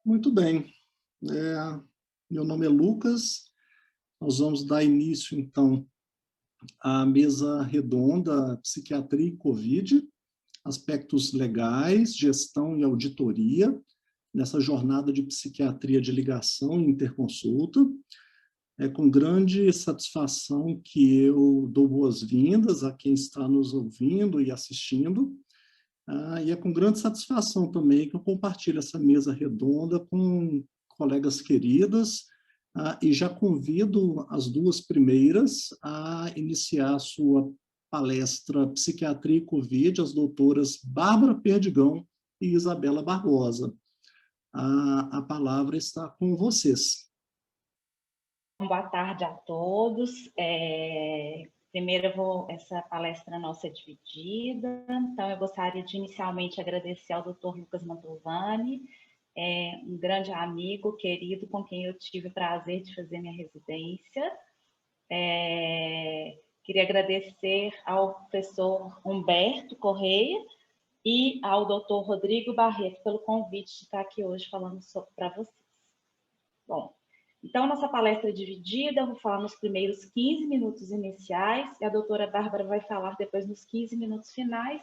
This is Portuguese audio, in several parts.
Muito bem. Meu nome é Lucas. Nós vamos dar início, então, à mesa redonda Psiquiatria e Covid, aspectos legais, gestão e auditoria, nessa jornada de psiquiatria de ligação e interconsulta. É com grande satisfação que eu dou boas-vindas a quem está nos ouvindo e assistindo. E é com grande satisfação também que eu compartilho essa mesa redonda com colegas queridas, e já convido as duas primeiras a iniciar a sua palestra Psiquiatria e Covid, as doutoras Bárbara Perdigão e Isabela Barbosa. A palavra está com vocês. Boa tarde a todos. Primeiro, essa palestra nossa é dividida, então eu gostaria de inicialmente agradecer ao Dr. Lucas Mantovani, um grande amigo, querido, com quem eu tive o prazer de fazer minha residência. Queria agradecer ao professor Humberto Correia e ao Dr. Rodrigo Barreto pelo convite de estar aqui hoje falando para vocês. Bom, então, nossa palestra é dividida, eu vou falar nos primeiros 15 minutos iniciais, e a doutora Bárbara vai falar depois nos 15 minutos finais.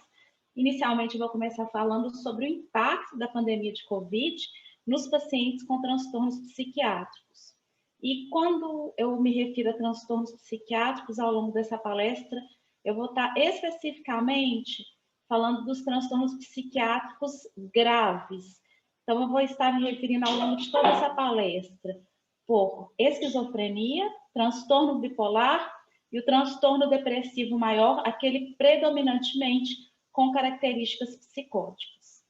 Inicialmente, eu vou começar falando sobre o impacto da pandemia de Covid nos pacientes com transtornos psiquiátricos. E quando eu me refiro a transtornos psiquiátricos, ao longo dessa palestra, eu vou estar especificamente falando dos transtornos psiquiátricos graves. Então, eu vou estar me referindo ao longo de toda essa palestra por esquizofrenia, transtorno bipolar e o transtorno depressivo maior, aquele predominantemente com características psicóticas.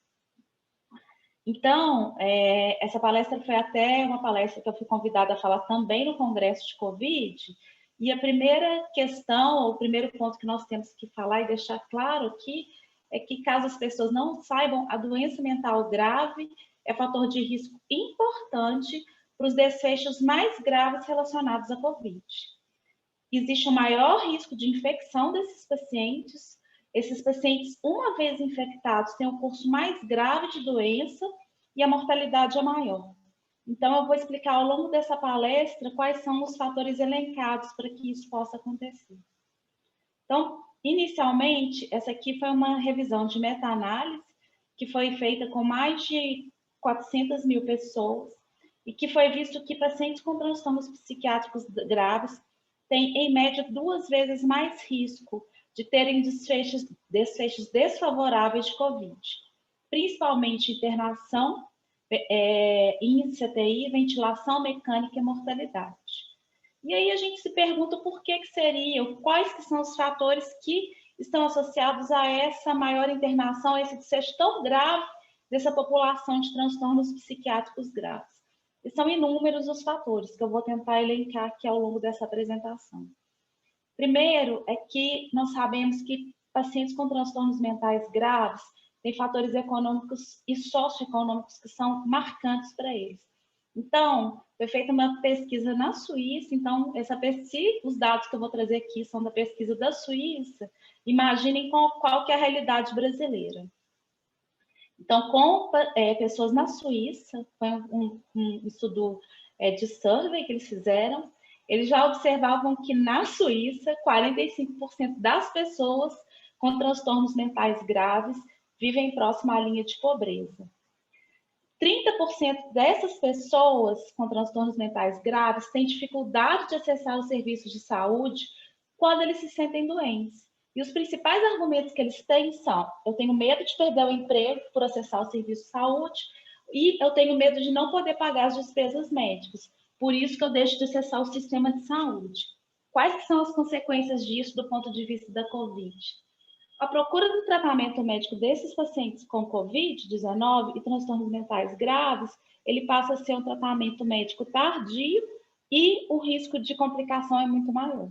Então, essa palestra foi até uma palestra que eu fui convidada a falar também no Congresso de Covid, e a primeira questão, ou o primeiro ponto que nós temos que falar e deixar claro aqui, é que caso as pessoas não saibam, a doença mental grave é fator de risco importante para os desfechos mais graves relacionados à Covid. Existe um maior risco de infecção desses pacientes. Esses pacientes, uma vez infectados, têm um curso mais grave de doença e a mortalidade é maior. Então, eu vou explicar ao longo dessa palestra quais são os fatores elencados para que isso possa acontecer. Então, inicialmente, essa aqui foi uma revisão de meta-análise que foi feita com mais de 400 mil pessoas e que foi visto que pacientes com transtornos psiquiátricos graves têm, em média, 2 vezes mais risco de terem desfechos desfavoráveis de COVID, principalmente internação, índice CTI, ventilação mecânica e mortalidade. E aí a gente se pergunta por que seriam, quais que são os fatores que estão associados a essa maior internação, a esse desfecho tão grave dessa população de transtornos psiquiátricos graves. E são inúmeros os fatores que eu vou tentar elencar aqui ao longo dessa apresentação. Primeiro é que nós sabemos que pacientes com transtornos mentais graves têm fatores econômicos e socioeconômicos que são marcantes para eles. Então, foi feita uma pesquisa na Suíça, então, os dados que eu vou trazer aqui são da pesquisa da Suíça, imaginem qual que é a realidade brasileira. Então, com pessoas na Suíça, foi um estudo de survey que eles fizeram, eles já observavam que na Suíça, 45% das pessoas com transtornos mentais graves vivem próximo à linha de pobreza. 30% dessas pessoas com transtornos mentais graves têm dificuldade de acessar os serviços de saúde quando eles se sentem doentes. E os principais argumentos que eles têm são: eu tenho medo de perder o emprego por acessar o serviço de saúde e eu tenho medo de não poder pagar as despesas médicas. Por isso que eu deixo de acessar o sistema de saúde. Quais são as consequências disso do ponto de vista da Covid? A procura do tratamento médico desses pacientes com Covid-19 e transtornos mentais graves, ele passa a ser um tratamento médico tardio e o risco de complicação é muito maior.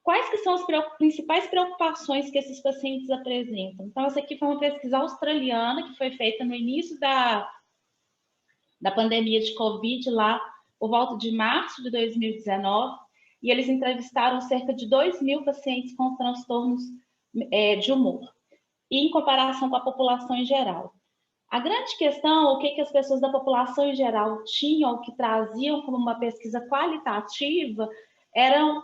Quais que são as principais preocupações que esses pacientes apresentam? Então, essa aqui foi uma pesquisa australiana que foi feita no início da pandemia de Covid, lá por volta de março de 2019, e eles entrevistaram cerca de 2.000 pacientes com transtornos de humor, e em comparação com a população em geral. A grande questão, o que as pessoas da população em geral tinham, que traziam como uma pesquisa qualitativa, eram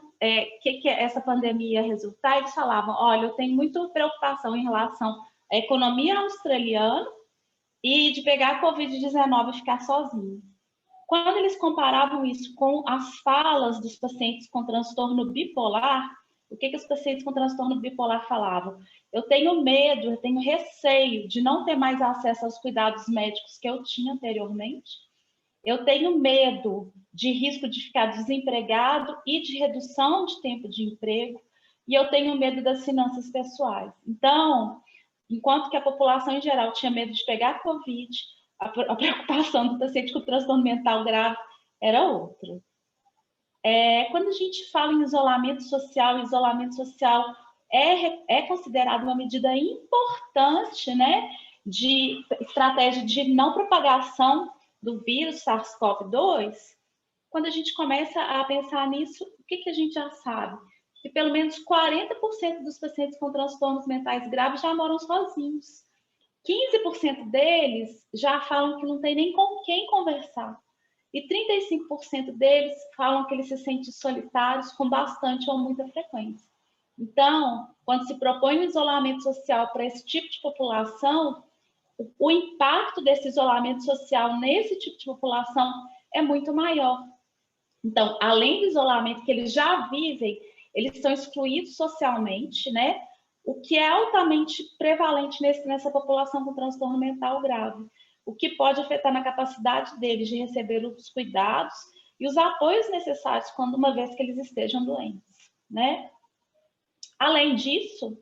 que essa pandemia ia resultar. Eles falavam, olha, eu tenho muita preocupação em relação à economia australiana e de pegar a Covid-19 e ficar sozinho. Quando eles comparavam isso com as falas dos pacientes com transtorno bipolar, o que os pacientes com transtorno bipolar falavam? Eu tenho medo, eu tenho receio de não ter mais acesso aos cuidados médicos que eu tinha anteriormente. Eu tenho medo de risco de ficar desempregado e de redução de tempo de emprego. E eu tenho medo das finanças pessoais. Então, enquanto que a população em geral tinha medo de pegar Covid, a preocupação do paciente com transtorno mental grave era outra. Quando a gente fala em isolamento social é considerado uma medida importante, né, de estratégia de não propagação do vírus SARS-CoV-2. Quando a gente começa a pensar nisso, o que a gente já sabe? Que pelo menos 40% dos pacientes com transtornos mentais graves já moram sozinhos. 15% deles já falam que não tem nem com quem conversar. E 35% deles falam que eles se sentem solitários com bastante ou muita frequência. Então, quando se propõe um isolamento social para esse tipo de população, o impacto desse isolamento social nesse tipo de população é muito maior. Então, além do isolamento que eles já vivem, eles são excluídos socialmente, né? O que é altamente prevalente nessa população com transtorno mental grave, o que pode afetar na capacidade deles de receber os cuidados e os apoios necessários quando uma vez que eles estejam doentes, né? Além disso,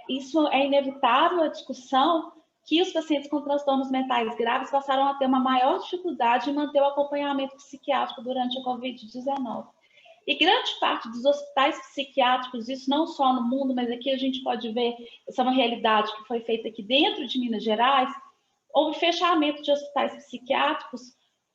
isso é inevitável a discussão que os pacientes com transtornos mentais graves passaram a ter uma maior dificuldade em manter o acompanhamento psiquiátrico durante a Covid-19. E grande parte dos hospitais psiquiátricos, isso não só no mundo, mas aqui a gente pode ver, essa é uma realidade que foi feita aqui dentro de Minas Gerais, houve fechamento de hospitais psiquiátricos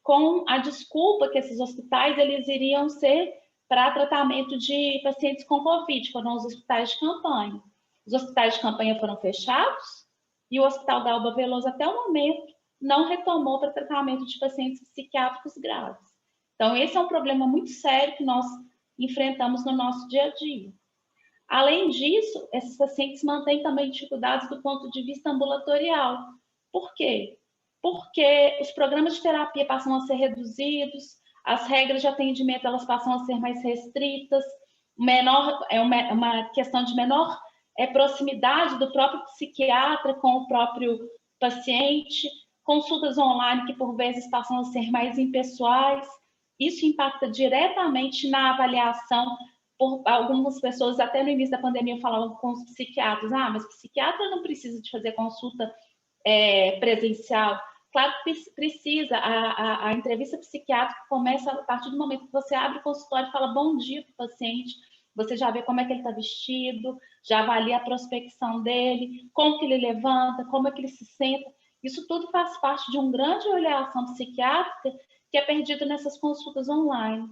com a desculpa que esses hospitais eles iriam ser para tratamento de pacientes com Covid, foram os hospitais de campanha. Os hospitais de campanha foram fechados e o Hospital da Alba Veloso, até o momento, não retomou para tratamento de pacientes psiquiátricos graves. Então, esse é um problema muito sério que nós enfrentamos no nosso dia a dia. Além disso, esses pacientes mantêm também dificuldades do ponto de vista ambulatorial. Por quê? Porque os programas de terapia passam a ser reduzidos, as regras de atendimento elas passam a ser mais restritas, uma questão de menor proximidade do próprio psiquiatra com o próprio paciente, consultas online que por vezes passam a ser mais impessoais. Isso impacta diretamente na avaliação. Por algumas pessoas, até no início da pandemia, falavam com os psiquiatras, mas psiquiatra não precisa de fazer consulta presencial. Claro que precisa, a entrevista psiquiátrica começa a partir do momento que você abre o consultório e fala bom dia para o paciente, você já vê como é que ele está vestido, já avalia a prospecção dele, como que ele levanta, como é que ele se senta. Isso tudo faz parte de uma grande avaliação psiquiátrica que é perdido nessas consultas online.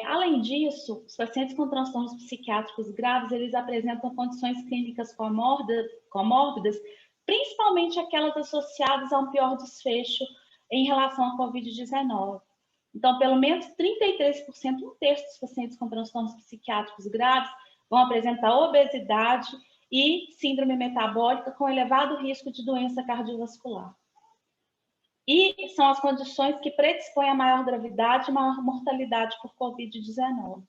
Além disso, os pacientes com transtornos psiquiátricos graves, eles apresentam condições clínicas comórbidas, principalmente aquelas associadas a um pior desfecho em relação à Covid-19. Então, pelo menos 33%, um terço dos pacientes com transtornos psiquiátricos graves vão apresentar obesidade e síndrome metabólica com elevado risco de doença cardiovascular. E são as condições que predispõem a maior gravidade e maior mortalidade por Covid-19.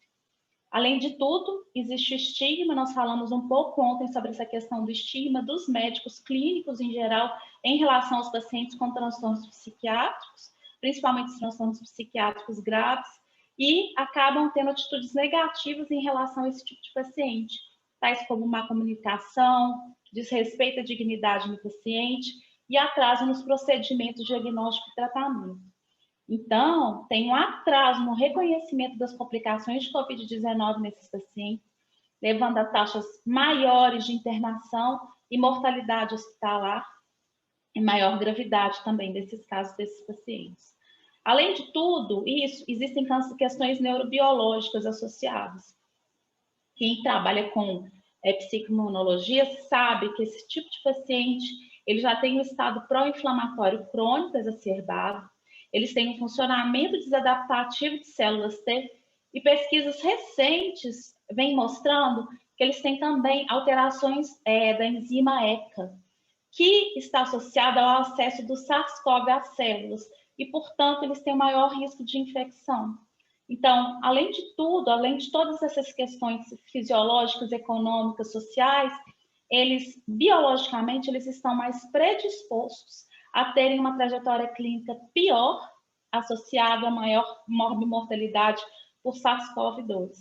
Além de tudo, existe o estigma, nós falamos um pouco ontem sobre essa questão do estigma dos médicos clínicos em geral em relação aos pacientes com transtornos psiquiátricos, principalmente os transtornos psiquiátricos graves, e acabam tendo atitudes negativas em relação a esse tipo de paciente, tais como má comunicação, desrespeito à dignidade do paciente e atraso nos procedimentos de diagnóstico e tratamento. Então, tem um atraso no reconhecimento das complicações de Covid-19 nesses pacientes, levando a taxas maiores de internação e mortalidade hospitalar e maior gravidade também desses casos desses pacientes. Além de tudo isso, existem questões neurobiológicas associadas. Quem trabalha com psicoimunologia sabe que esse tipo de paciente ele já tem um estado pró-inflamatório crônico exacerbado, eles têm um funcionamento desadaptativo de células T, e pesquisas recentes vêm mostrando que eles têm também alterações da enzima ECA, que está associada ao acesso do SARS-CoV às células, e, portanto, eles têm maior risco de infecção. Então, além de tudo, além de todas essas questões fisiológicas, econômicas, sociais, eles, biologicamente, eles estão mais predispostos a terem uma trajetória clínica pior, associada a maior morbimortalidade por SARS-CoV-2.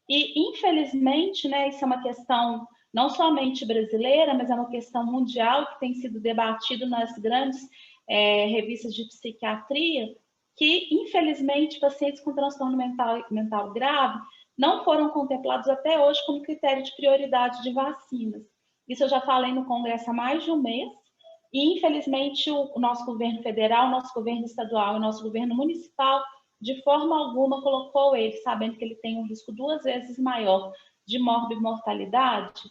E, infelizmente, né, isso é uma questão não somente brasileira, mas é uma questão mundial que tem sido debatido nas grandes revistas de psiquiatria, que, infelizmente, pacientes com transtorno mental grave não foram contemplados até hoje como critério de prioridade de vacinas. Isso eu já falei no Congresso há mais de um mês, e, infelizmente, o nosso governo federal, o nosso governo estadual e o nosso governo municipal, de forma alguma, colocou ele, sabendo que ele tem um risco 2 vezes maior de morbimortalidade,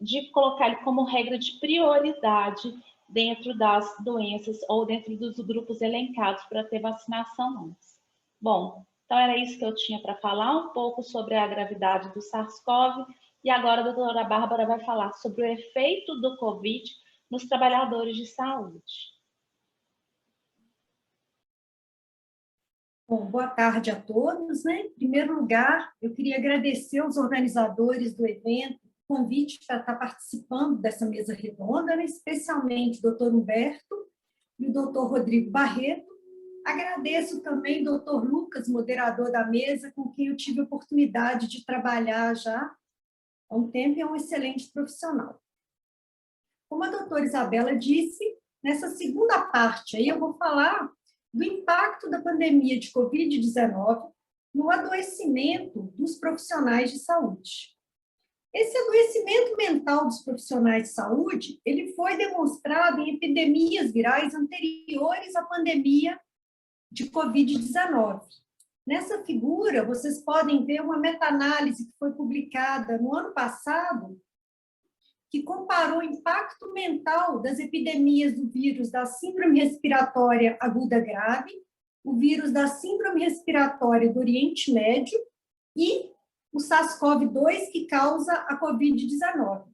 de colocar ele como regra de prioridade dentro das doenças ou dentro dos grupos elencados para ter vacinação antes. Bom, então era isso que eu tinha para falar, um pouco sobre a gravidade do SARS-CoV, e agora a doutora Bárbara vai falar sobre o efeito do COVID nos trabalhadores de saúde. Bom, boa tarde a todos, né? Em primeiro lugar, eu queria agradecer aos organizadores do evento o convite para estar participando dessa mesa redonda, né? Especialmente o doutor Humberto e o doutor Rodrigo Barreto. Agradeço também o doutor Lucas, moderador da mesa, com quem eu tive a oportunidade de trabalhar já há um tempo e é um excelente profissional. Como a doutora Isabela disse, nessa segunda parte aí eu vou falar do impacto da pandemia de Covid-19 no adoecimento dos profissionais de saúde. Esse adoecimento mental dos profissionais de saúde, ele foi demonstrado em epidemias virais anteriores à pandemia de Covid-19. Nessa figura, vocês podem ver uma meta-análise que foi publicada no ano passado, que comparou o impacto mental das epidemias do vírus da síndrome respiratória aguda grave, o vírus da síndrome respiratória do Oriente Médio e o SARS-CoV-2 que causa a Covid-19.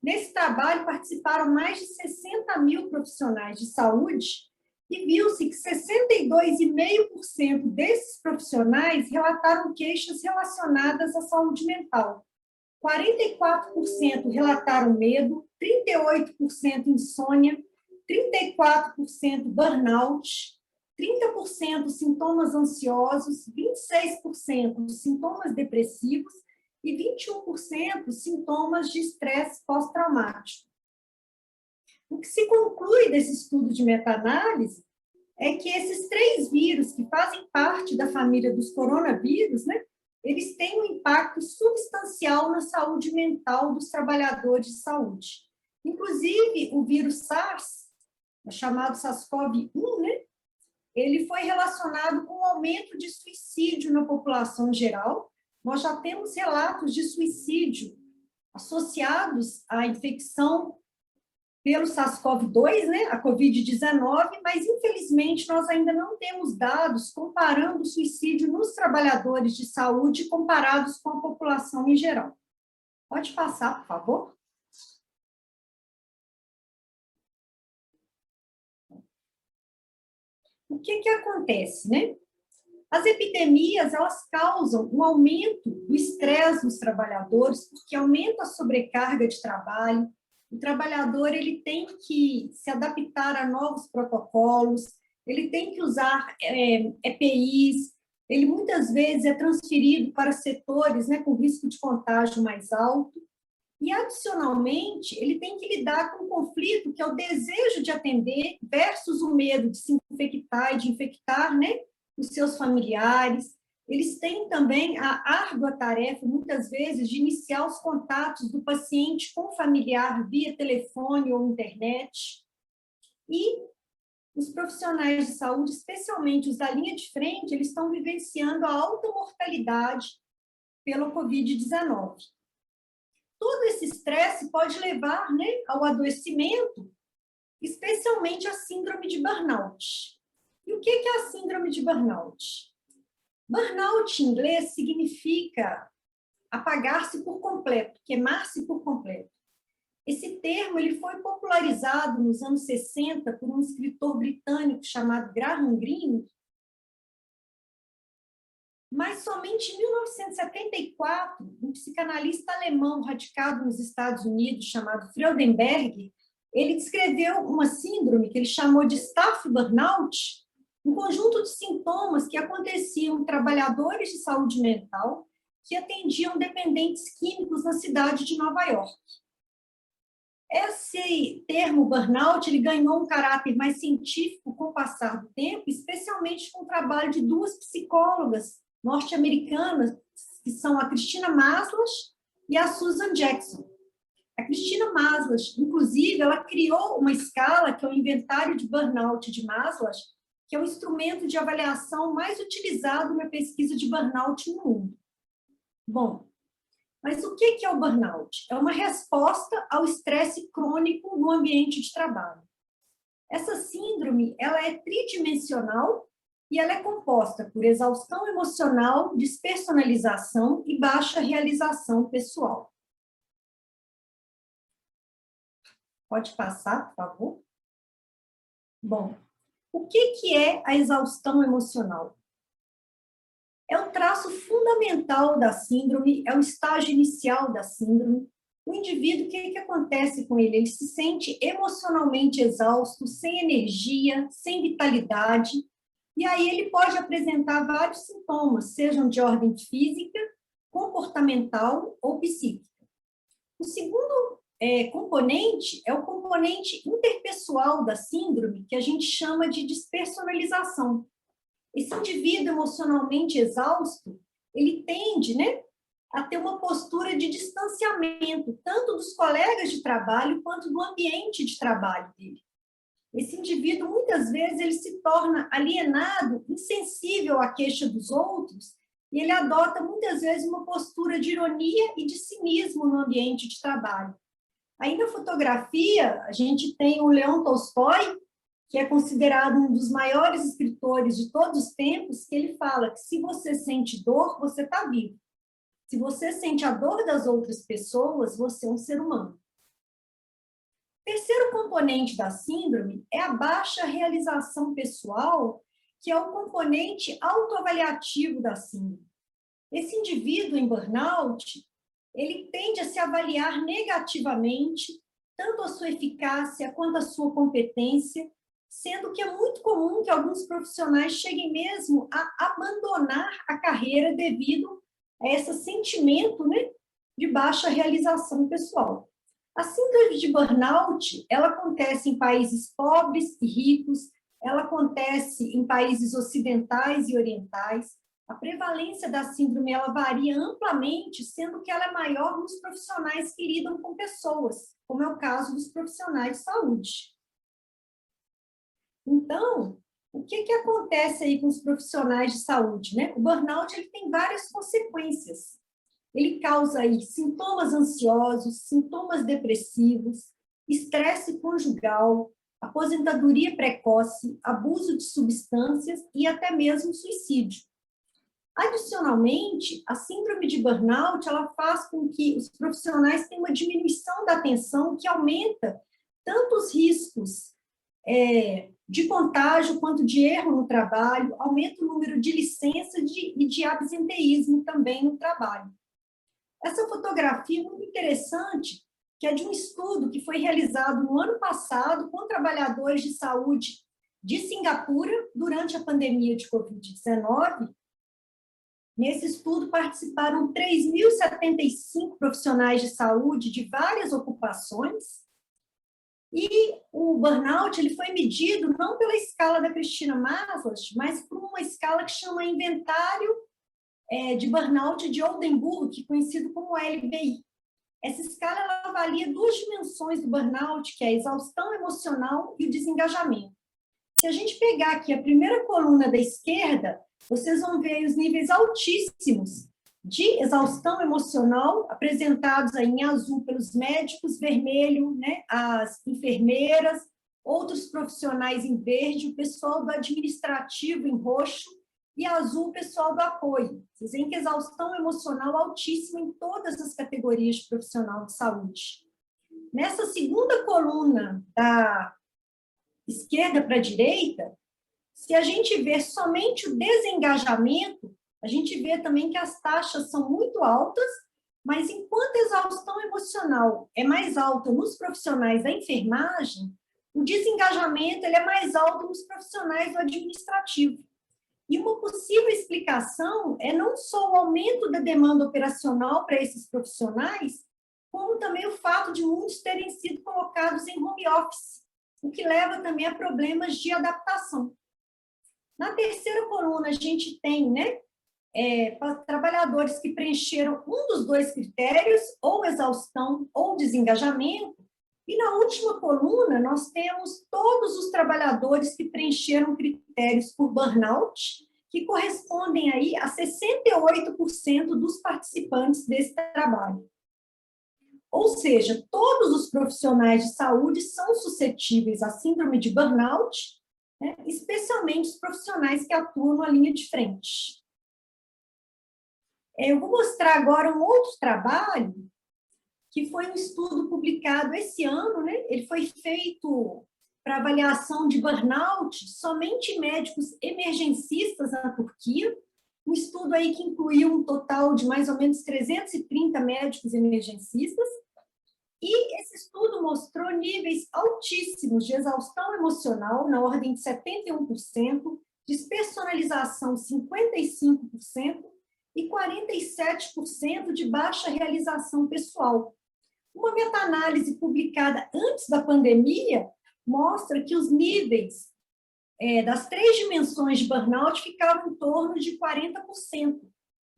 Nesse trabalho participaram mais de 60 mil profissionais de saúde e viu-se que 62,5% desses profissionais relataram queixas relacionadas à saúde mental. 44% relataram medo, 38% insônia, 34% burnout, 30% sintomas ansiosos, 26% sintomas depressivos e 21% sintomas de estresse pós-traumático. O que se conclui desse estudo de meta-análise é que esses 3 vírus que fazem parte da família dos coronavírus, né, eles têm um impacto substancial na saúde mental dos trabalhadores de saúde. Inclusive, o vírus SARS, chamado SARS-CoV-1, né, ele foi relacionado com o aumento de suicídio na população geral. Nós já temos relatos de suicídio associados à infecção pelo SARS-CoV-2, né, a Covid-19, mas, infelizmente, nós ainda não temos dados comparando o suicídio nos trabalhadores de saúde comparados com a população em geral. Pode passar, por favor? O que acontece, né? As epidemias, elas causam um aumento do estresse nos trabalhadores, porque aumenta a sobrecarga de trabalho. O trabalhador ele tem que se adaptar a novos protocolos, ele tem que usar EPIs, ele muitas vezes é transferido para setores, né, com risco de contágio mais alto, e, adicionalmente, ele tem que lidar com um conflito que é o desejo de atender versus o medo de se infectar e de infectar, né, os seus familiares. Eles têm também a árdua tarefa, muitas vezes, de iniciar os contatos do paciente com o familiar via telefone ou internet. E os profissionais de saúde, especialmente os da linha de frente, eles estão vivenciando a alta mortalidade pela Covid-19. todo esse estresse pode levar, né, ao adoecimento, especialmente a síndrome de burnout. E o que é a síndrome de burnout? Burnout em inglês significa apagar-se por completo, queimar-se por completo. Esse termo ele foi popularizado nos anos 60 por um escritor britânico chamado Graham Greene, mas somente em 1974, um psicanalista alemão radicado nos Estados Unidos chamado Freudenberg, ele descreveu uma síndrome que ele chamou de staff burnout, um conjunto de sintomas que aconteciam em trabalhadores de saúde mental que atendiam dependentes químicos na cidade de Nova York. Esse termo burnout ele ganhou um caráter mais científico com o passar do tempo, especialmente com o trabalho de duas psicólogas norte-americanas, que são a Christina Maslas e a Susan Jackson. A Christina Maslas, inclusive, ela criou uma escala, que é o Inventário de Burnout de Maslas, que é o instrumento de avaliação mais utilizado na pesquisa de burnout no mundo. Bom, mas o que é o burnout? É uma resposta ao estresse crônico no ambiente de trabalho. Essa síndrome, ela é tridimensional e ela é composta por exaustão emocional, despersonalização e baixa realização pessoal. Pode passar, por favor? Bom, o que é a exaustão emocional? É o traço fundamental da síndrome, é o estágio inicial da síndrome. O indivíduo, o que acontece com ele? Ele se sente emocionalmente exausto, sem energia, sem vitalidade, e aí ele pode apresentar vários sintomas, sejam de ordem física, comportamental ou psíquica. O segundo componente é o componente interpessoal da síndrome, que a gente chama de despersonalização. Esse indivíduo emocionalmente exausto, ele tende, né, a ter uma postura de distanciamento, tanto dos colegas de trabalho quanto do ambiente de trabalho dele. Esse indivíduo, muitas vezes, ele se torna alienado, insensível à queixa dos outros, e ele adota, muitas vezes, uma postura de ironia e de cinismo no ambiente de trabalho. Aí, na fotografia, a gente tem o Leon Tolstói, que é considerado um dos maiores escritores de todos os tempos, que ele fala que se você sente dor, você está vivo. Se você sente a dor das outras pessoas, você é um ser humano. O terceiro componente da síndrome é a baixa realização pessoal, que é o componente autoavaliativo da síndrome. Esse indivíduo em burnout, ele tende a se avaliar negativamente, tanto a sua eficácia quanto a sua competência, sendo que é muito comum que alguns profissionais cheguem mesmo a abandonar a carreira devido a esse sentimento, né, de baixa realização pessoal. A síndrome de burnout, ela acontece em países pobres e ricos, ela acontece em países ocidentais e orientais. A prevalência da síndrome ela varia amplamente, sendo que ela é maior nos profissionais que lidam com pessoas, como é o caso dos profissionais de saúde. Então, o que acontece aí com os profissionais de saúde, né? O burnout ele tem várias consequências. Ele causa aí sintomas ansiosos, sintomas depressivos, estresse conjugal, aposentadoria precoce, abuso de substâncias e até mesmo suicídio. Adicionalmente, a síndrome de burnout ela faz com que os profissionais tenham uma diminuição da atenção que aumenta tanto os riscos de contágio quanto de erro no trabalho, aumenta o número de licenças e de absenteísmo também no trabalho. Essa fotografia é muito interessante, que é de um estudo que foi realizado no ano passado com trabalhadores de saúde de Singapura durante a pandemia de Covid-19. Nesse estudo participaram 3.075 profissionais de saúde de várias ocupações, e o burnout ele foi medido não pela escala da Christina Maslas, mas por uma escala que chama Inventário de Burnout de Oldenburg, conhecido como LBI. Essa escala ela avalia duas dimensões do burnout, que é a exaustão emocional e o desengajamento. Se a gente pegar aqui a primeira coluna da esquerda, vocês vão ver os níveis altíssimos de exaustão emocional, apresentados aí em azul pelos médicos, vermelho, né, as enfermeiras, outros profissionais em verde, o pessoal do administrativo em roxo, e azul o pessoal do apoio. Vocês veem que exaustão emocional altíssima em todas as categorias de profissional de saúde. Nessa segunda coluna, da esquerda para a direita, se a gente vê somente o desengajamento, a gente vê também que as taxas são muito altas, mas enquanto a exaustão emocional é mais alta nos profissionais da enfermagem, o desengajamento ele é mais alto nos profissionais do administrativo. E uma possível explicação é não só o aumento da demanda operacional para esses profissionais, como também o fato de muitos terem sido colocados em home office, o que leva também a problemas de adaptação. Na terceira coluna, a gente tem, né, trabalhadores que preencheram um dos dois critérios, ou exaustão ou desengajamento, e na última coluna, nós temos todos os trabalhadores que preencheram critérios por burnout, que correspondem aí a 68% dos participantes desse trabalho. Ou seja, todos os profissionais de saúde são suscetíveis à síndrome de burnout, né, especialmente os profissionais que atuam na linha de frente. Eu vou mostrar agora um outro trabalho, que foi um estudo publicado esse ano, né? Ele foi feito para avaliação de burnout somente em médicos emergencistas na Turquia, um estudo aí que incluiu um total de mais ou menos 330 médicos emergencistas, e esse estudo mostrou níveis altíssimos de exaustão emocional, na ordem de 71%, despersonalização 55% e 47% de baixa realização pessoal. Uma meta-análise publicada antes da pandemia mostra que os níveis das 3 dimensões de burnout ficavam em torno de 40%,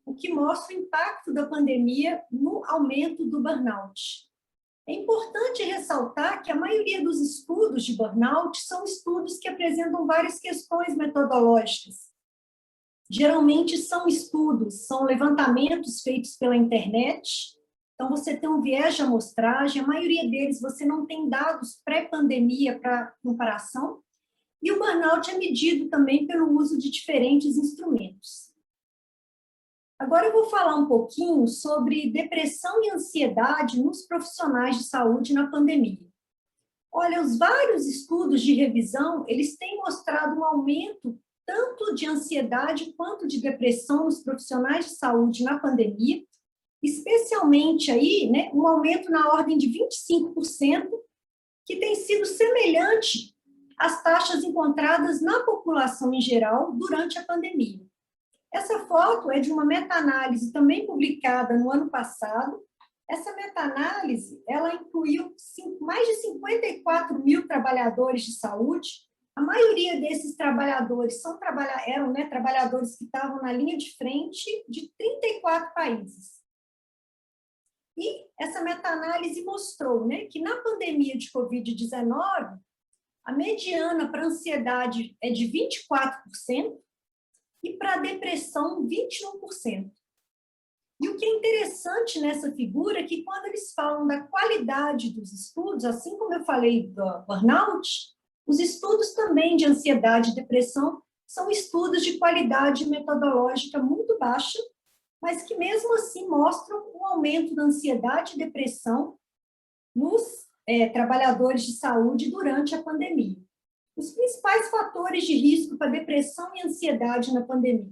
o que mostra o impacto da pandemia no aumento do burnout. É importante ressaltar que a maioria dos estudos de burnout são estudos que apresentam várias questões metodológicas. Geralmente são levantamentos feitos pela internet. Então, você tem um viés de amostragem, a maioria deles você não tem dados pré-pandemia para comparação, e o burnout é medido também pelo uso de diferentes instrumentos. Agora eu vou falar um pouquinho sobre depressão e ansiedade nos profissionais de saúde na pandemia. Olha, os vários estudos de revisão, eles têm mostrado um aumento tanto de ansiedade quanto de depressão nos profissionais de saúde na pandemia, especialmente aí, né, um aumento na ordem de 25%, que tem sido semelhante às taxas encontradas na população em geral durante a pandemia. Essa foto é de uma meta-análise também publicada no ano passado. Essa meta-análise, ela incluiu mais de 54 mil trabalhadores de saúde. A maioria desses trabalhadores eram trabalhadores que estavam na linha de frente de 34 países. E essa meta-análise mostrou, né, que na pandemia de Covid-19, a mediana para ansiedade é de 24%, e para a depressão, 21%. E o que é interessante nessa figura é que quando eles falam da qualidade dos estudos, assim como eu falei do burnout, os estudos também de ansiedade e depressão são estudos de qualidade metodológica muito baixa, mas que mesmo assim mostram um aumento da ansiedade e depressão nos trabalhadores de saúde durante a pandemia. Os principais fatores de risco para depressão e ansiedade na pandemia: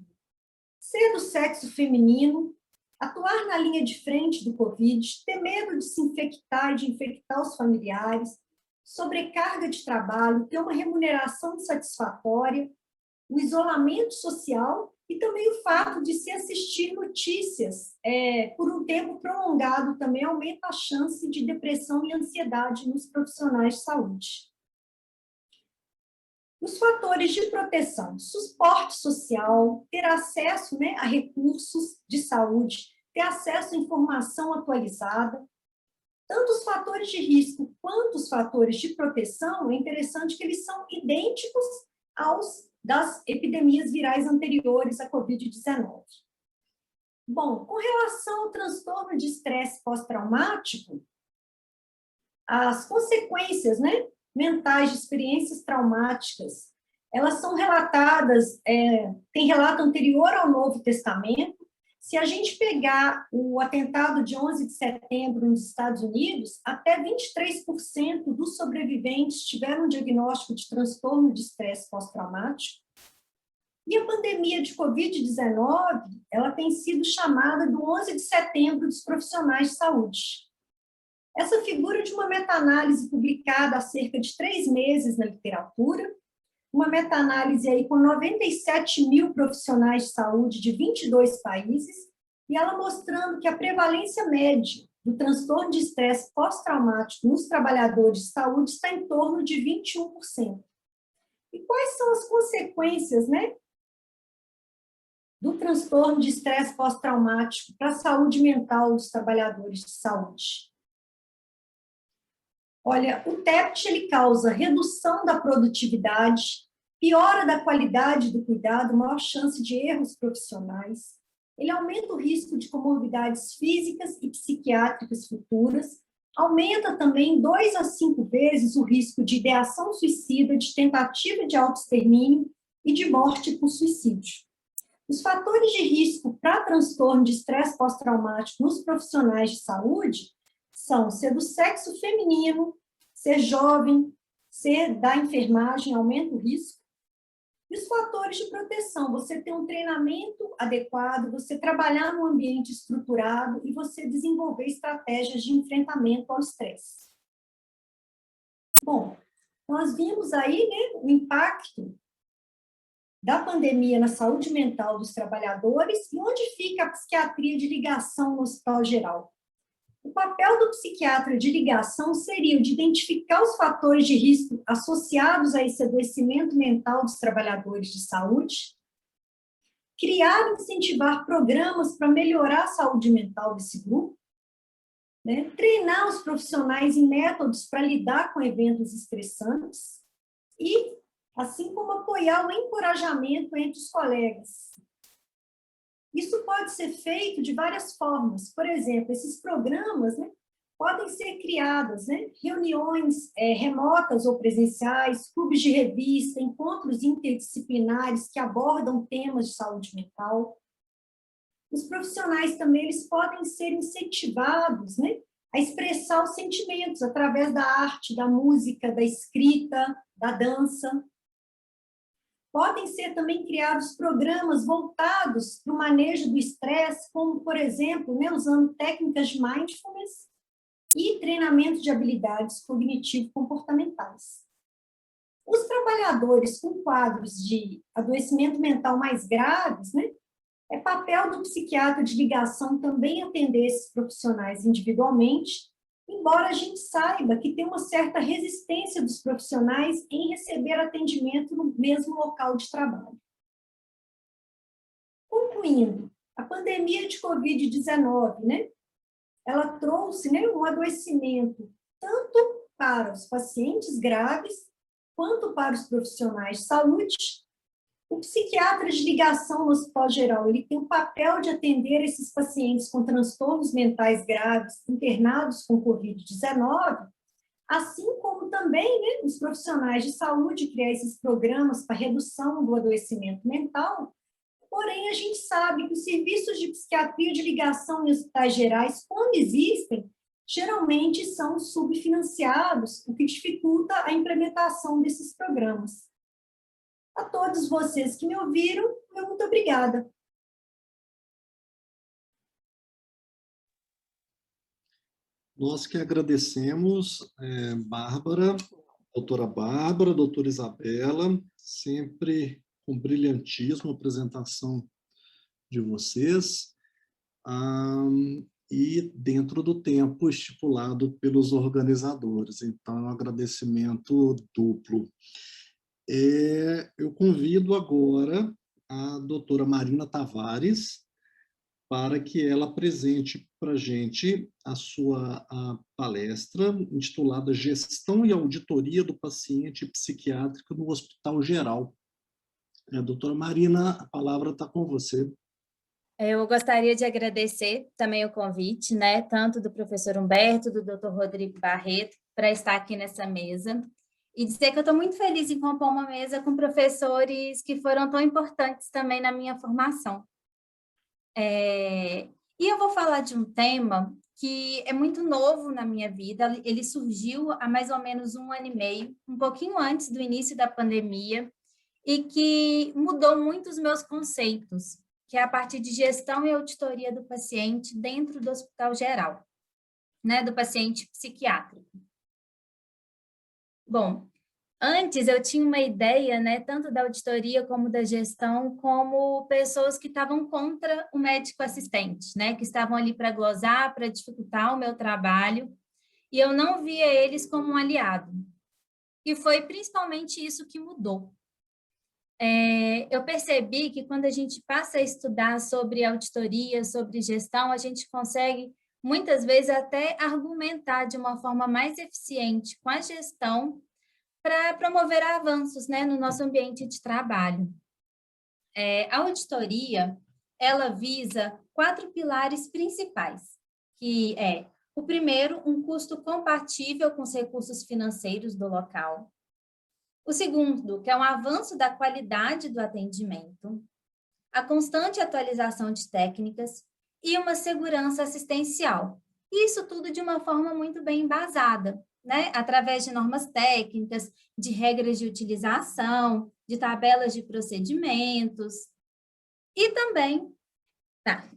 ser do sexo feminino, atuar na linha de frente do Covid, ter medo de se infectar e de infectar os familiares, sobrecarga de trabalho, ter uma remuneração insatisfatória, o isolamento social e também o fato de se assistir notícias por um tempo prolongado também aumenta a chance de depressão e ansiedade nos profissionais de saúde. Os fatores de proteção: suporte social, ter acesso, né, a recursos de saúde, ter acesso à informação atualizada. Tanto os fatores de risco quanto os fatores de proteção, é interessante que eles são idênticos aos das epidemias virais anteriores à Covid-19. Bom, com relação ao transtorno de estresse pós-traumático, as consequências, né, mentais de experiências traumáticas, elas são relatadas, tem relato anterior ao Novo Testamento. Se a gente pegar o atentado de 11 de setembro nos Estados Unidos, até 23% dos sobreviventes tiveram um diagnóstico de transtorno de estresse pós-traumático. E a pandemia de Covid-19, ela tem sido chamada do 11 de setembro dos profissionais de saúde. Essa figura de uma meta-análise publicada há cerca de 3 meses na literatura, uma meta-análise aí com 97 mil profissionais de saúde de 22 países, e ela mostrando que a prevalência média do transtorno de estresse pós-traumático nos trabalhadores de saúde está em torno de 21%. E quais são as consequências, né, do transtorno de estresse pós-traumático para a saúde mental dos trabalhadores de saúde? Olha, o TEPT ele causa redução da produtividade, piora da qualidade do cuidado, maior chance de erros profissionais. Ele aumenta o risco de comorbidades físicas e psiquiátricas futuras, aumenta também 2 a 5 vezes o risco de ideação suicida, de tentativa de autoextermínio e de morte por suicídio. Os fatores de risco para transtorno de estresse pós-traumático nos profissionais de saúde são ser do sexo feminino, ser jovem, ser da enfermagem, aumenta o risco. E os fatores de proteção, você ter um treinamento adequado, você trabalhar num ambiente estruturado e você desenvolver estratégias de enfrentamento ao estresse. Bom, nós vimos aí, né, o impacto da pandemia na saúde mental dos trabalhadores e onde fica a psiquiatria de ligação no Hospital Geral. O papel do psiquiatra de ligação seria o de identificar os fatores de risco associados a esse adoecimento mental dos trabalhadores de saúde, criar e incentivar programas para melhorar a saúde mental desse grupo, né? Treinar os profissionais em métodos para lidar com eventos estressantes e, assim como apoiar o encorajamento entre os colegas. Isso pode ser feito de várias formas. Por exemplo, esses programas, né, podem ser criados, né, reuniões remotas ou presenciais, clubes de revista, encontros interdisciplinares que abordam temas de saúde mental. Os profissionais também eles podem ser incentivados, né, a expressar os sentimentos através da arte, da música, da escrita, da dança. Podem ser também criados programas voltados para o manejo do estresse, como, por exemplo, né, usando técnicas de mindfulness e treinamento de habilidades cognitivo-comportamentais. Os trabalhadores com quadros de adoecimento mental mais graves, né, é papel do psiquiatra de ligação também atender esses profissionais individualmente, embora a gente saiba que tem uma certa resistência dos profissionais em receber atendimento no mesmo local de trabalho. Concluindo, a pandemia de Covid-19, né, ela trouxe, né, um adoecimento tanto para os pacientes graves, quanto para os profissionais de saúde. O psiquiatra de ligação no Hospital Geral, ele tem o papel de atender esses pacientes com transtornos mentais graves, internados com Covid-19, assim como também, né, os profissionais de saúde criar esses programas para redução do adoecimento mental. Porém, a gente sabe que os serviços de psiquiatria de ligação em hospitais gerais, quando existem, geralmente são subfinanciados, o que dificulta a implementação desses programas. A todos vocês que me ouviram, muito obrigada. Nós que agradecemos, Bárbara, doutora Isabela, sempre com brilhantismo a apresentação de vocês, e dentro do tempo estipulado pelos organizadores. Então, é um agradecimento duplo. Eu convido agora a doutora Marina Tavares para que ela apresente para a gente a sua palestra intitulada Gestão e Auditoria do Paciente Psiquiátrico no Hospital Geral. Doutora Marina, a palavra está com você. Eu gostaria de agradecer também o convite, né, tanto do professor Humberto, do Dr. Rodrigo Barreto, para estar aqui nessa mesa, e dizer que eu estou muito feliz em compor uma mesa com professores que foram tão importantes também na minha formação. E eu vou falar de um tema que é muito novo na minha vida, ele surgiu há mais ou menos 1 ano e meio, um pouquinho antes do início da pandemia, e que mudou muito os meus conceitos, que é a parte de gestão e auditoria do paciente dentro do hospital geral, né, do paciente psiquiátrico. Bom, antes eu tinha uma ideia, né, tanto da auditoria como da gestão, como pessoas que estavam contra o médico assistente, né, que estavam ali para glosar, para dificultar o meu trabalho, e eu não via eles como um aliado. E foi principalmente isso que mudou. Eu percebi que quando a gente passa a estudar sobre auditoria, sobre gestão, a gente consegue, muitas vezes, até argumentar de uma forma mais eficiente com a gestão para promover avanços, né, no nosso ambiente de trabalho. A auditoria, ela visa 4 pilares principais, que é, o primeiro, um custo compatível com os recursos financeiros do local. O segundo, que é um avanço da qualidade do atendimento, a constante atualização de técnicas e uma segurança assistencial. Isso tudo de uma forma muito bem embasada, né? Através de normas técnicas, de regras de utilização, de tabelas de procedimentos e também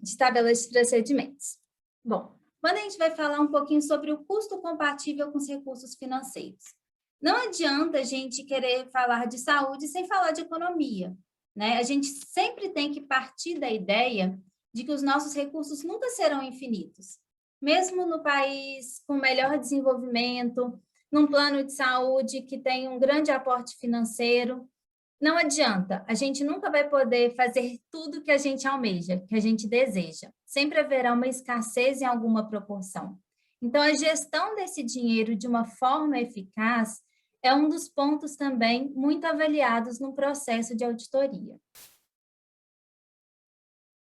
de tabelas de procedimentos. Bom, quando a gente vai falar um pouquinho sobre o custo compatível com os recursos financeiros, não adianta a gente querer falar de saúde sem falar de economia, né? A gente sempre tem que partir da ideia de que os nossos recursos nunca serão infinitos. Mesmo no país com melhor desenvolvimento, num plano de saúde que tem um grande aporte financeiro, não adianta, a gente nunca vai poder fazer tudo que a gente almeja, que a gente deseja. Sempre haverá uma escassez em alguma proporção. Então, a gestão desse dinheiro de uma forma eficaz é um dos pontos também muito avaliados no processo de auditoria.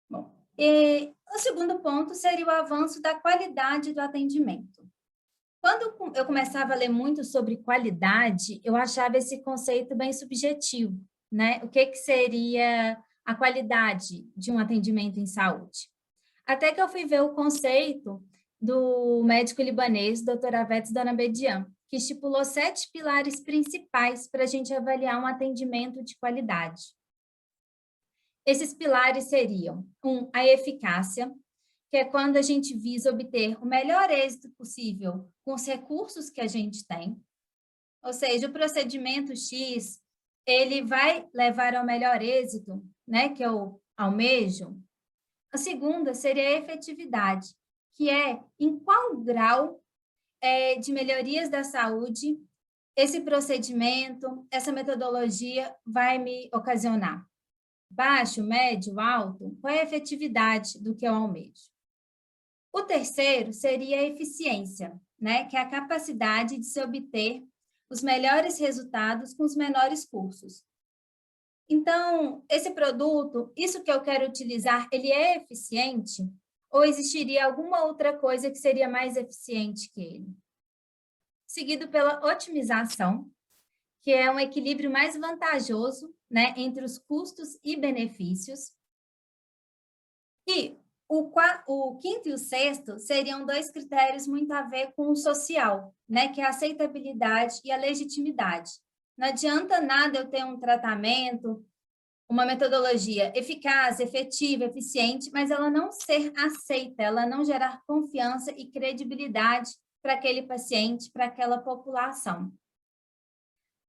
Bom, e o segundo ponto seria o avanço da qualidade do atendimento. Quando eu começava a ler muito sobre qualidade, eu achava esse conceito bem subjetivo, né? O que seria a qualidade de um atendimento em saúde? Até que eu fui ver o conceito do médico libanês, Dr. Avetz Donabedian, que estipulou 7 pilares principais para a gente avaliar um atendimento de qualidade. Esses pilares seriam, a eficácia, que é quando a gente visa obter o melhor êxito possível com os recursos que a gente tem. Ou seja, o procedimento X, ele vai levar ao melhor êxito, né, que eu almejo. A segunda seria a efetividade, que é em qual grau de melhorias da saúde esse procedimento, essa metodologia vai me ocasionar. Baixo, médio, alto, qual é a efetividade do que eu almejo? O terceiro seria a eficiência, né, que é a capacidade de se obter os melhores resultados com os menores custos. Então, esse produto, isso que eu quero utilizar, ele é eficiente? Ou existiria alguma outra coisa que seria mais eficiente que ele? Seguido pela otimização, que é um equilíbrio mais vantajoso, né, entre os custos e benefícios. E o quinto e o sexto seriam 2 critérios muito a ver com o social, né, que é a aceitabilidade e a legitimidade. Não adianta nada eu ter um tratamento, uma metodologia eficaz, efetiva, eficiente, mas ela não ser aceita, ela não gerar confiança e credibilidade para aquele paciente, para aquela população.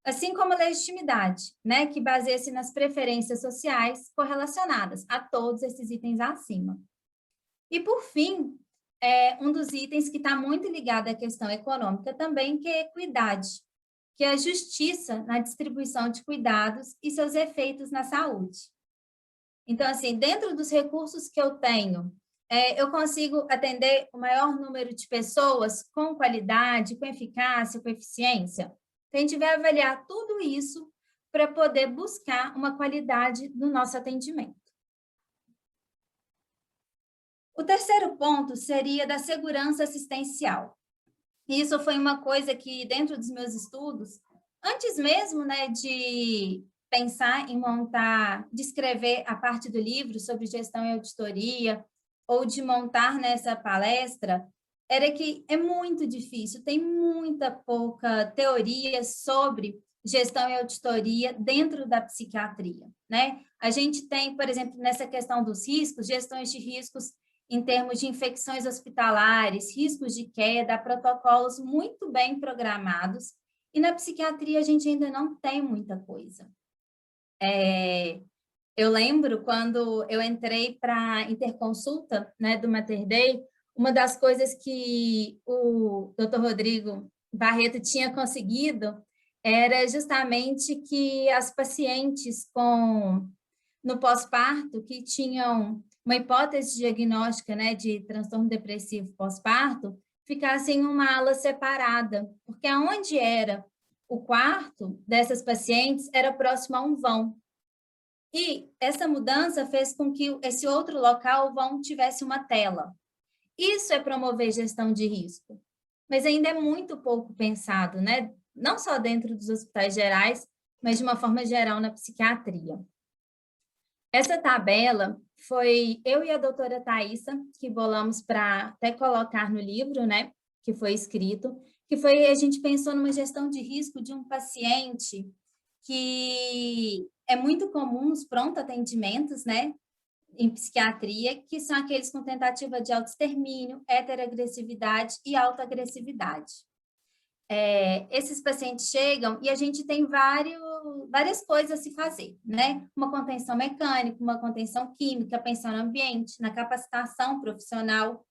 Assim como a legitimidade, né, que baseia-se nas preferências sociais correlacionadas a todos esses itens acima. E, por fim, um dos itens que está muito ligado à questão econômica também, que é a equidade, que é a justiça na distribuição de cuidados e seus efeitos na saúde. Então, assim, dentro dos recursos que eu tenho, eu consigo atender o maior número de pessoas com qualidade, com eficácia, com eficiência? Então, a gente vai avaliar tudo isso para poder buscar uma qualidade no nosso atendimento. O terceiro ponto seria da segurança assistencial. Isso foi uma coisa que, dentro dos meus estudos, antes mesmo, né, de pensar em montar, de escrever a parte do livro sobre gestão e auditoria, ou de montar nessa palestra, era que é muito difícil, tem muita pouca teoria sobre gestão e auditoria dentro da psiquiatria, né? A gente tem, por exemplo, nessa questão dos riscos, gestões de riscos em termos de infecções hospitalares, riscos de queda, protocolos muito bem programados, e na psiquiatria a gente ainda não tem muita coisa. Eu lembro quando eu entrei para a interconsulta, né, do Mater Dei, uma das coisas que o Dr. Rodrigo Barreto tinha conseguido era justamente que as pacientes no pós-parto, que tinham uma hipótese diagnóstica, né, de transtorno depressivo pós-parto, ficassem em uma ala separada, porque aonde era o quarto dessas pacientes era próximo a um vão. E essa mudança fez com que esse outro local, o vão, tivesse uma tela. Isso é promover gestão de risco, mas ainda é muito pouco pensado, né? Não só dentro dos hospitais gerais, mas de uma forma geral na psiquiatria. Essa tabela foi eu e a doutora Thaisa que bolamos para até colocar no livro, né, que foi escrito, que foi, a gente pensou numa gestão de risco de um paciente que é muito comum nos pronto atendimentos, né, em psiquiatria, que são aqueles com tentativa de autoextermínio, heteroagressividade e autoagressividade. Esses pacientes chegam e a gente tem várias coisas a se fazer, né? Uma contenção mecânica, uma contenção química, pensar no ambiente, na capacitação profissional.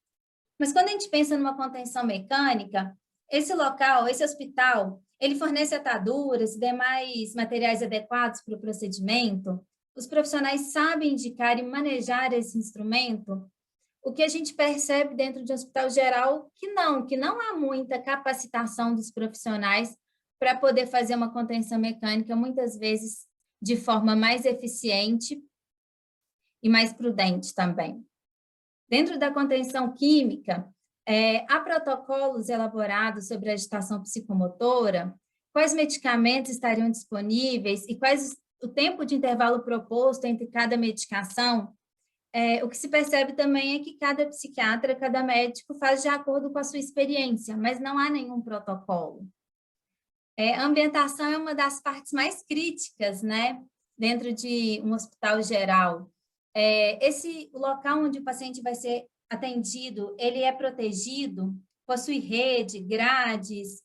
Mas quando a gente pensa numa contenção mecânica, esse local, esse hospital, ele fornece ataduras e demais materiais adequados para o procedimento? Os profissionais sabem indicar e manejar esse instrumento? O que a gente percebe dentro de um hospital geral que não há muita capacitação dos profissionais para poder fazer uma contenção mecânica, muitas vezes de forma mais eficiente e mais prudente também. Dentro da contenção química, há protocolos elaborados sobre a agitação psicomotora, quais medicamentos estariam disponíveis e quais o tempo de intervalo proposto entre cada medicação. O que se percebe também é que cada psiquiatra, cada médico faz de acordo com a sua experiência, mas não há nenhum protocolo. A ambientação é uma das partes mais críticas, né, dentro de um hospital geral. Esse local onde o paciente vai ser atendido, ele é protegido, possui rede, grades,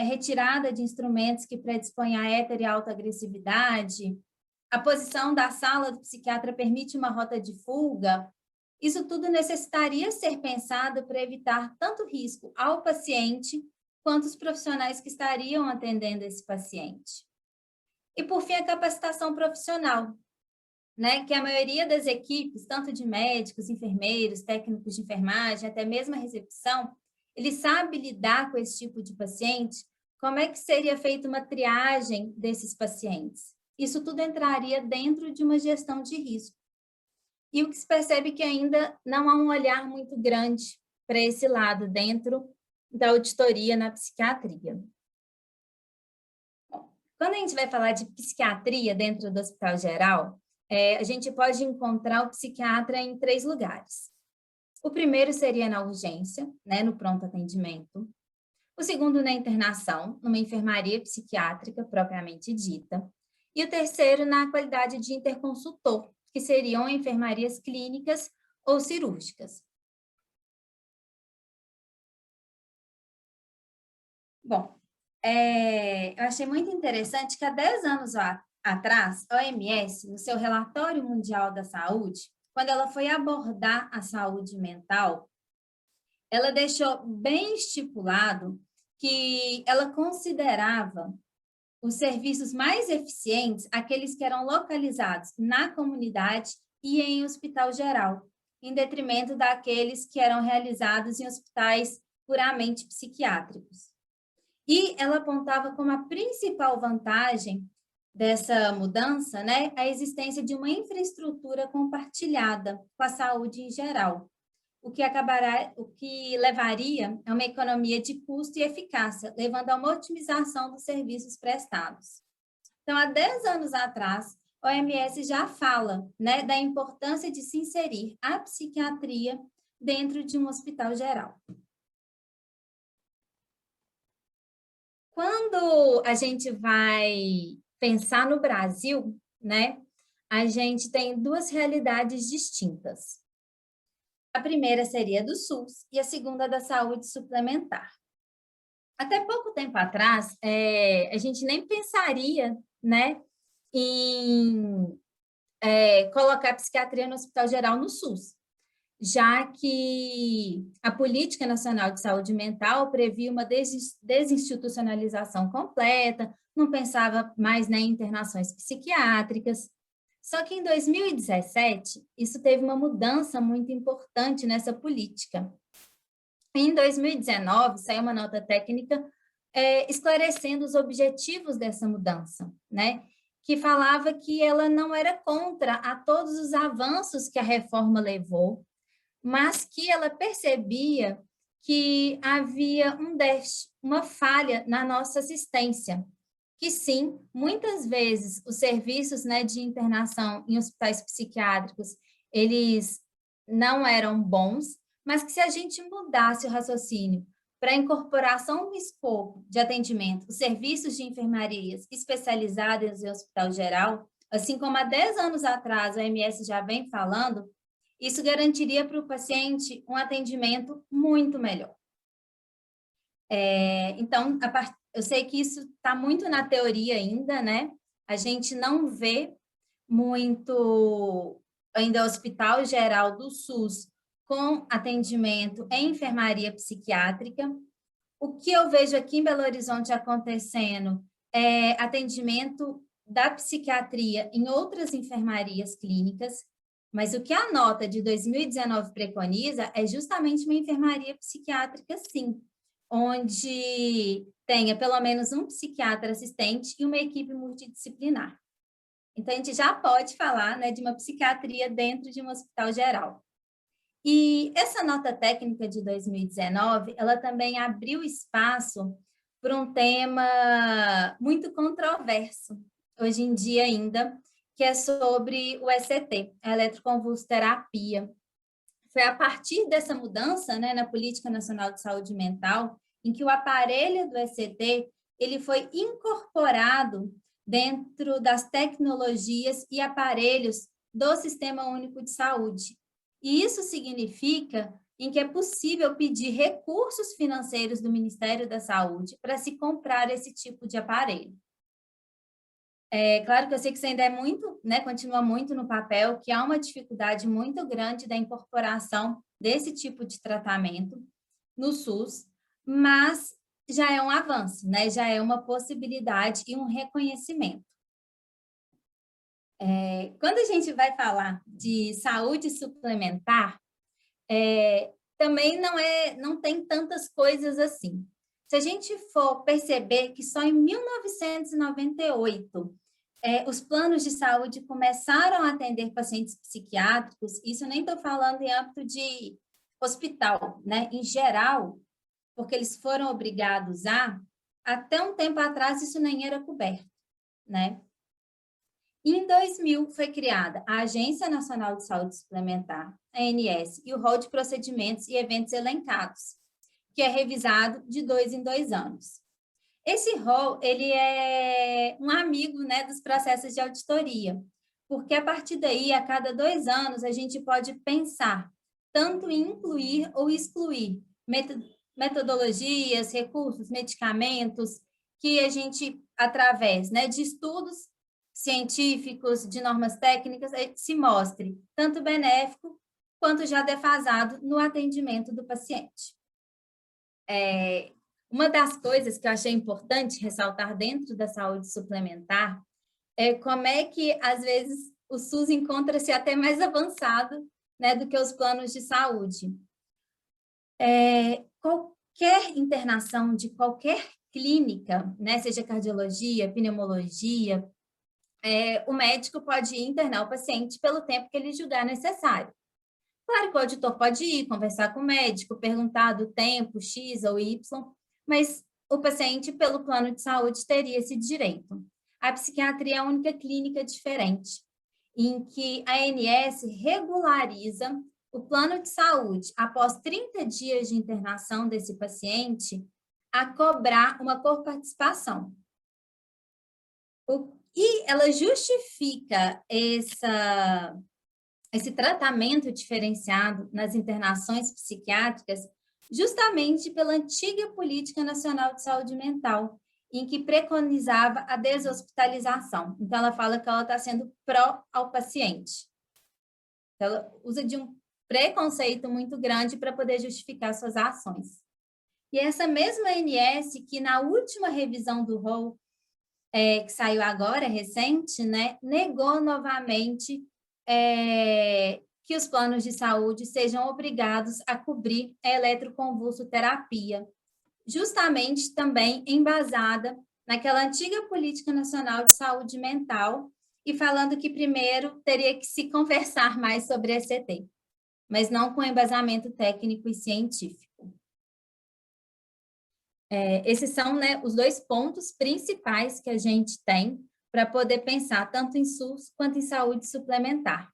retirada de instrumentos que predispõem a hétero e autoagressividade. A posição da sala do psiquiatra permite uma rota de fuga. Isso tudo necessitaria ser pensado para evitar tanto risco ao paciente quanto os profissionais que estariam atendendo esse paciente. E, por fim, a capacitação profissional, né? Que a maioria das equipes, tanto de médicos, enfermeiros, técnicos de enfermagem, até mesmo a recepção, ele sabe lidar com esse tipo de paciente. Como é que seria feita uma triagem desses pacientes? Isso tudo entraria dentro de uma gestão de risco. E o que se percebe é que ainda não há um olhar muito grande para esse lado dentro da auditoria na psiquiatria. Bom, quando a gente vai falar de psiquiatria dentro do hospital geral, a gente pode encontrar o psiquiatra em 3 lugares. O primeiro seria na urgência, né, no pronto atendimento. O segundo na internação, numa enfermaria psiquiátrica propriamente dita. E o terceiro na qualidade de interconsultor, que seriam enfermarias clínicas ou cirúrgicas. Bom, eu achei muito interessante que há 10 anos atrás, a OMS, no seu Relatório Mundial da Saúde, quando ela foi abordar a saúde mental, ela deixou bem estipulado que ela considerava os serviços mais eficientes, aqueles que eram localizados na comunidade e em hospital geral, em detrimento daqueles que eram realizados em hospitais puramente psiquiátricos. E ela apontava como a principal vantagem dessa mudança, né, a existência de uma infraestrutura compartilhada com a saúde em geral. o que levaria a uma economia de custo e eficácia, levando a uma otimização dos serviços prestados. Então, há 10 anos atrás, a OMS já fala, né, da importância de se inserir a psiquiatria dentro de um hospital geral. Quando a gente vai pensar no Brasil, né, a gente tem duas realidades distintas. A primeira seria do SUS e a segunda da saúde suplementar. Até pouco tempo atrás, a gente nem pensaria, né, em colocar a psiquiatria no Hospital Geral no SUS, já que a Política Nacional de Saúde Mental previa uma desinstitucionalização completa, não pensava mais em internações psiquiátricas. Só que em 2017, isso teve uma mudança muito importante nessa política. Em 2019, saiu uma nota técnica esclarecendo os objetivos dessa mudança, né? Que falava que ela não era contra a todos os avanços que a reforma levou, mas que ela percebia que havia um déficit, uma falha na nossa assistência, que sim, muitas vezes os serviços, né, de internação em hospitais psiquiátricos, eles não eram bons, mas que se a gente mudasse o raciocínio para a incorporação no escopo de atendimento, os serviços de enfermarias especializadas em hospital geral, assim como há 10 anos atrás a OMS já vem falando, isso garantiria para o paciente um atendimento muito melhor. Então, eu sei que isso está muito na teoria ainda, né? A gente não vê muito ainda hospital geral do SUS com atendimento em enfermaria psiquiátrica. O que eu vejo aqui em Belo Horizonte acontecendo é atendimento da psiquiatria em outras enfermarias clínicas, mas o que a nota de 2019 preconiza é justamente uma enfermaria psiquiátrica, sim, onde tenha pelo menos um psiquiatra assistente e uma equipe multidisciplinar. Então, a gente já pode falar, né, de uma psiquiatria dentro de um hospital geral. E essa nota técnica de 2019, ela também abriu espaço para um tema muito controverso, hoje em dia ainda, que é sobre o ECT, a eletroconvulsoterapia. Foi a partir dessa mudança, né, na Política Nacional de Saúde Mental, em que o aparelho do ECT ele foi incorporado dentro das tecnologias e aparelhos do Sistema Único de Saúde. E isso significa em que é possível pedir recursos financeiros do Ministério da Saúde para se comprar esse tipo de aparelho. Claro que eu sei que isso ainda é muito, né, continua muito no papel, que há uma dificuldade muito grande da incorporação desse tipo de tratamento no SUS, mas já é um avanço, né, já é uma possibilidade e um reconhecimento. Quando a gente vai falar de saúde suplementar, também não tem tantas coisas assim. Se a gente for perceber que só em 1998 os planos de saúde começaram a atender pacientes psiquiátricos, isso eu nem estou falando em âmbito de hospital, né? Em geral, porque eles foram obrigados até um tempo atrás isso nem era coberto, né? E em 2000 foi criada a Agência Nacional de Saúde Suplementar, a ANS, e o rol de procedimentos e eventos elencados, que é revisado de 2 em 2 anos. Esse rol, ele é um amigo, né, dos processos de auditoria, porque a partir daí, a cada 2 anos, a gente pode pensar tanto em incluir ou excluir metodologias, recursos, medicamentos, que a gente, através, né, de estudos científicos, de normas técnicas, se mostre tanto benéfico quanto já defasado no atendimento do paciente. Uma das coisas que eu achei importante ressaltar dentro da saúde suplementar é como é que, às vezes, o SUS encontra-se até mais avançado, né, do que os planos de saúde. Qualquer internação de qualquer clínica, né, seja cardiologia, pneumologia, o médico pode internar o paciente pelo tempo que ele julgar necessário. Claro que o auditor pode ir, conversar com o médico, perguntar do tempo X ou Y, mas o paciente, pelo plano de saúde, teria esse direito. A psiquiatria é a única clínica diferente, em que a ANS regulariza o plano de saúde, após 30 dias de internação desse paciente, a cobrar uma coparticipação. E ela justifica esse tratamento diferenciado nas internações psiquiátricas justamente pela antiga Política Nacional de Saúde Mental, em que preconizava a deshospitalização. Então, ela fala que ela está sendo pró ao paciente. Então, ela usa de um preconceito muito grande para poder justificar suas ações. E essa mesma ANS, que na última revisão do rol, que saiu agora, recente, né, negou novamente que os planos de saúde sejam obrigados a cobrir a eletroconvulsoterapia, justamente também embasada naquela antiga Política Nacional de Saúde Mental e falando que primeiro teria que se conversar mais sobre ECT, mas não com embasamento técnico e científico. Esses são, né, os 2 pontos principais que a gente tem para poder pensar tanto em SUS quanto em saúde suplementar.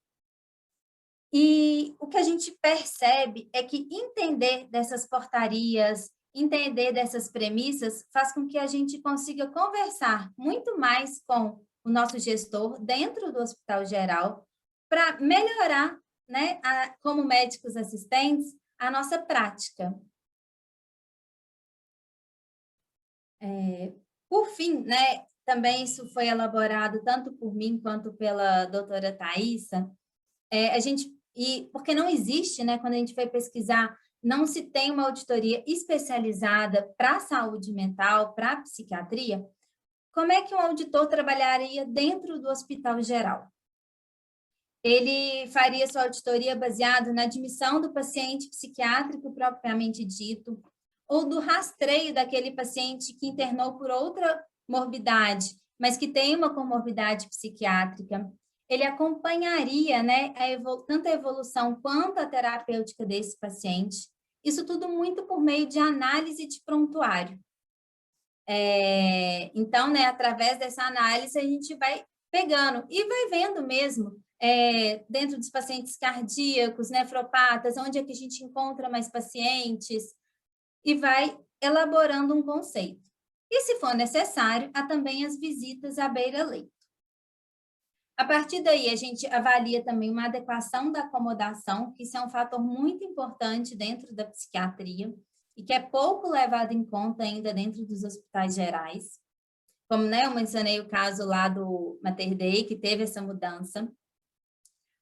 E o que a gente percebe é que entender dessas portarias, entender dessas premissas, faz com que a gente consiga conversar muito mais com o nosso gestor dentro do Hospital Geral para melhorar, né, como médicos assistentes, a nossa prática. Por fim, né, também isso foi elaborado tanto por mim quanto pela doutora Thaisa, porque não existe, né, quando a gente foi pesquisar, não se tem uma auditoria especializada para a saúde mental, para a psiquiatria, como é que um auditor trabalharia dentro do Hospital Geral? Ele faria sua auditoria baseado na admissão do paciente psiquiátrico propriamente dito, ou do rastreio daquele paciente que internou por outra morbidade, mas que tem uma comorbidade psiquiátrica. Ele acompanharia, né, tanto a evolução quanto a terapêutica desse paciente. Isso tudo muito por meio de análise de prontuário. Então, né, através dessa análise, a gente vai pegando e vai vendo mesmo, dentro dos pacientes cardíacos, nefropatas, onde é que a gente encontra mais pacientes, e vai elaborando um conceito. E, se for necessário, há também as visitas à beira-leito. A partir daí, a gente avalia também uma adequação da acomodação, que isso é um fator muito importante dentro da psiquiatria e que é pouco levado em conta ainda dentro dos hospitais gerais. Como, né, eu mencionei o caso lá do Mater Dei, que teve essa mudança.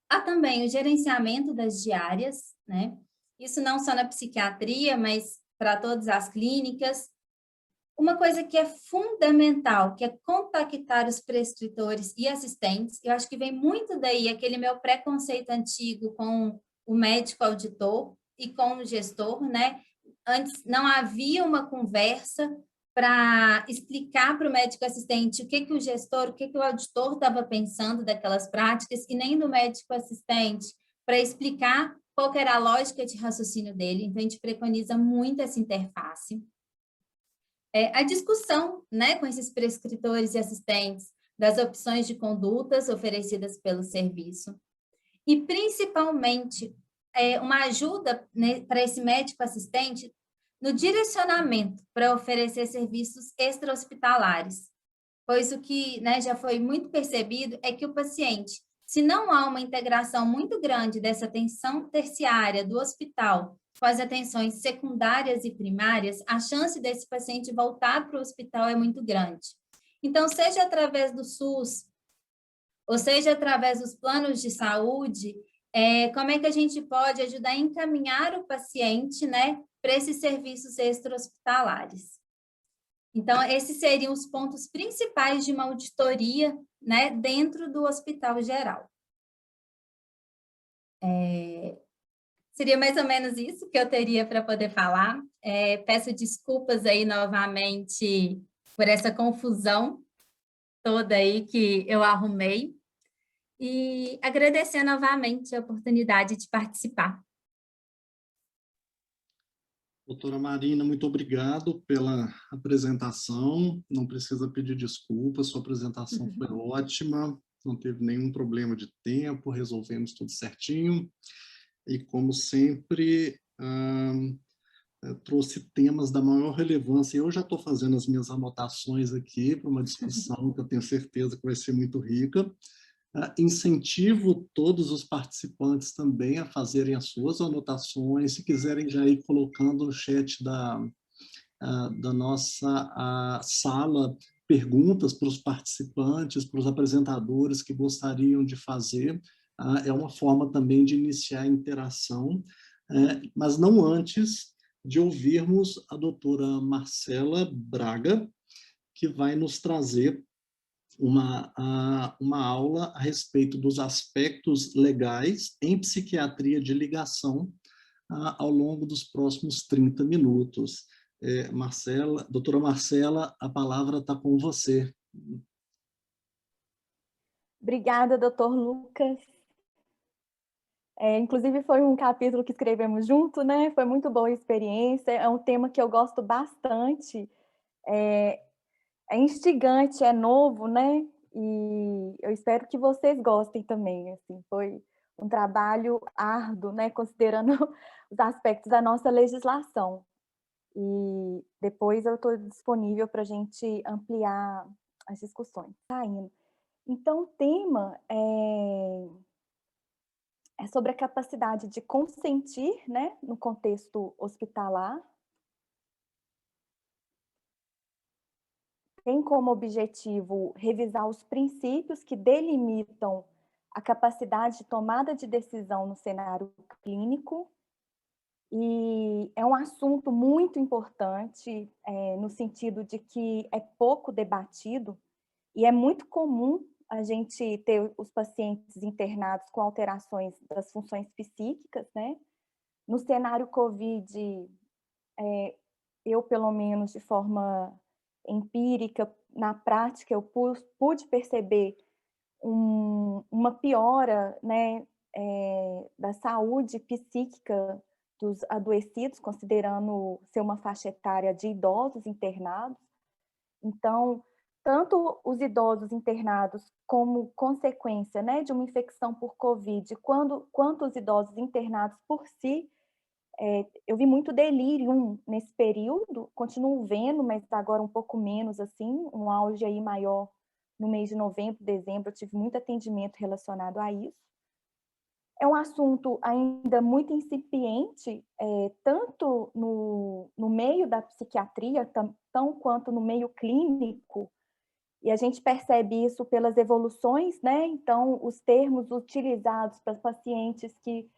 Há também o gerenciamento das diárias, né? Isso não só na psiquiatria, mas para todas as clínicas. Uma coisa que é fundamental, que é contactar os prescritores e assistentes. Eu acho que vem muito daí aquele meu preconceito antigo com o médico auditor e com o gestor, né? Antes não havia uma conversa para explicar para o médico assistente o que o gestor, o que o auditor estava pensando daquelas práticas, e nem do médico assistente para explicar qual que era a lógica de raciocínio dele. Então, a gente preconiza muito essa interface. A discussão, né, com esses prescritores e assistentes das opções de condutas oferecidas pelo serviço. E, principalmente, uma ajuda, né, para esse médico assistente no direcionamento para oferecer serviços extra-hospitalares. Pois o que, né, já foi muito percebido é que o paciente, se não há uma integração muito grande dessa atenção terciária do hospital com as atenções secundárias e primárias, a chance desse paciente voltar para o hospital é muito grande. Então, seja através do SUS, ou seja através dos planos de saúde, como é que a gente pode ajudar a encaminhar o paciente, né, para esses serviços extra-hospitalares? Então, esses seriam os pontos principais de uma auditoria, né, dentro do Hospital Geral. Seria mais ou menos isso que eu teria para poder falar. Peço desculpas aí novamente por essa confusão toda aí que eu arrumei. E agradecer novamente a oportunidade de participar. Doutora Marina, muito obrigado pela apresentação. Não precisa pedir desculpas, sua apresentação foi ótima, não teve nenhum problema de tempo, resolvemos tudo certinho. E, como sempre, trouxe temas da maior relevância. Eu já estou fazendo as minhas anotações aqui para uma discussão que eu tenho certeza que vai ser muito rica. Incentivo todos os participantes também a fazerem as suas anotações, se quiserem já ir colocando no chat da nossa sala perguntas para os participantes, para os apresentadores que gostariam de fazer. É uma forma também de iniciar a interação, mas não antes de ouvirmos a doutora Marcela Braga, que vai nos trazer uma aula a respeito dos aspectos legais em psiquiatria de ligação ao longo dos próximos 30 minutos. Doutora Marcela, a palavra está com você. Obrigada, doutor Lucas. Inclusive, foi um capítulo que escrevemos junto, né? Foi muito boa a experiência, é um tema que eu gosto bastante, é instigante, é novo, né? E eu espero que vocês gostem também, assim, foi um trabalho árduo, né? Considerando os aspectos da nossa legislação. E depois eu estou disponível para a gente ampliar as discussões. Tá indo. Então, o tema é sobre a capacidade de consentir, né, no contexto hospitalar. Tem como objetivo revisar os princípios que delimitam a capacidade de tomada de decisão no cenário clínico. E é um assunto muito importante, no sentido de que é pouco debatido, e é muito comum a gente ter os pacientes internados com alterações das funções psíquicas, né? No cenário COVID, eu, pelo menos de forma empírica, na prática, eu pude perceber uma piora, né, da saúde psíquica dos adoecidos, considerando ser uma faixa etária de idosos internados. Então, tanto os idosos internados como consequência, né, de uma infecção por Covid, quanto os idosos internados por si, eu vi muito delírio nesse período, continuo vendo, mas agora um pouco menos, assim, um auge aí maior no mês de novembro, dezembro, eu tive muito atendimento relacionado a isso. É um assunto ainda muito incipiente, tanto no meio da psiquiatria, tão quanto no meio clínico, e a gente percebe isso pelas evoluções, né? Então, os termos utilizados para pacientes que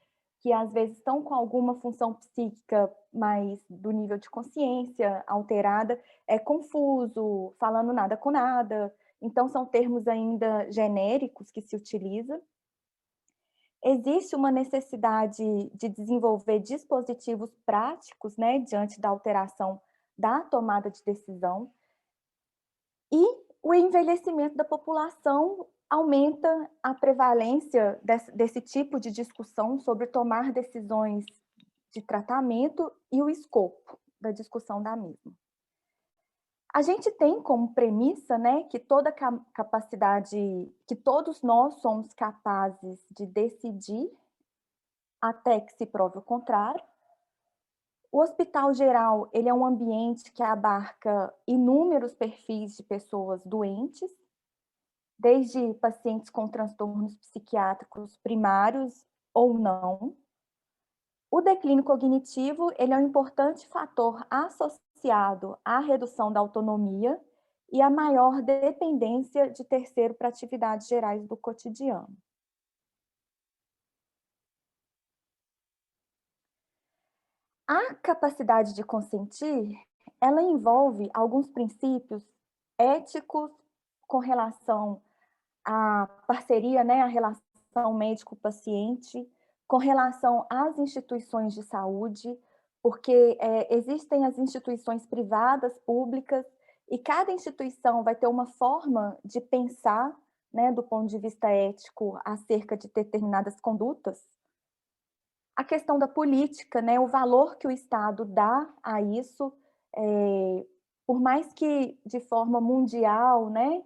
às vezes estão com alguma função psíquica mais do nível de consciência alterada, é confuso, falando nada com nada. Então, são termos ainda genéricos que se utiliza. Existe uma necessidade de desenvolver dispositivos práticos, né, diante da alteração da tomada de decisão. E o envelhecimento da população aumenta a prevalência desse tipo de discussão sobre tomar decisões de tratamento e o escopo da discussão da mesma. A gente tem como premissa, né, que toda capacidade, que todos nós somos capazes de decidir até que se prove o contrário. O hospital geral, ele é um ambiente que abarca inúmeros perfis de pessoas doentes, desde pacientes com transtornos psiquiátricos primários ou não. O declínio cognitivo, ele é um importante fator associado à redução da autonomia e à maior dependência de terceiro para atividades gerais do cotidiano. A capacidade de consentir, ela envolve alguns princípios éticos com relação à parceria, né, a relação médico-paciente, com relação às instituições de saúde, porque existem as instituições privadas, públicas, e cada instituição vai ter uma forma de pensar, né, do ponto de vista ético, acerca de determinadas condutas. a questão da política, né, o valor que o Estado dá a isso, por mais que de forma mundial, né,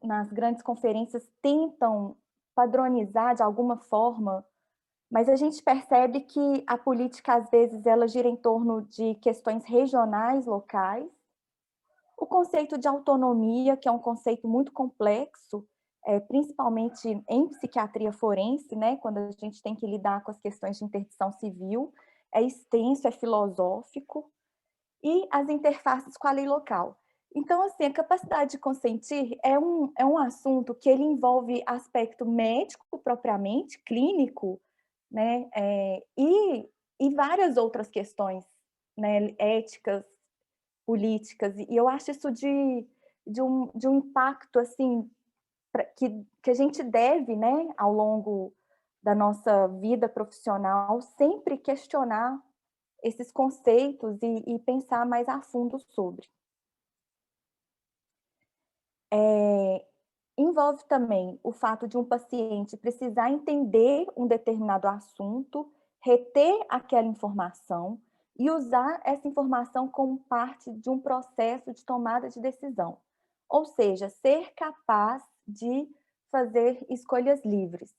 nas grandes conferências tentam padronizar de alguma forma, mas a gente percebe que a política, às vezes, ela gira em torno de questões regionais, locais. O conceito de autonomia, que é um conceito muito complexo, principalmente em psiquiatria forense, né, quando a gente tem que lidar com as questões de interdição civil, é extenso, é filosófico, e as interfaces com a lei local. Então, assim, a capacidade de consentir é um assunto que ele envolve aspecto médico propriamente, clínico, né, e várias outras questões, né, éticas, políticas, e eu acho isso de um impacto, assim, que a gente deve, né, ao longo da nossa vida profissional, sempre questionar esses conceitos e pensar mais a fundo sobre. Envolve também o fato de um paciente precisar entender um determinado assunto, reter aquela informação e usar essa informação como parte de um processo de tomada de decisão. Ou seja, ser capaz de fazer escolhas livres.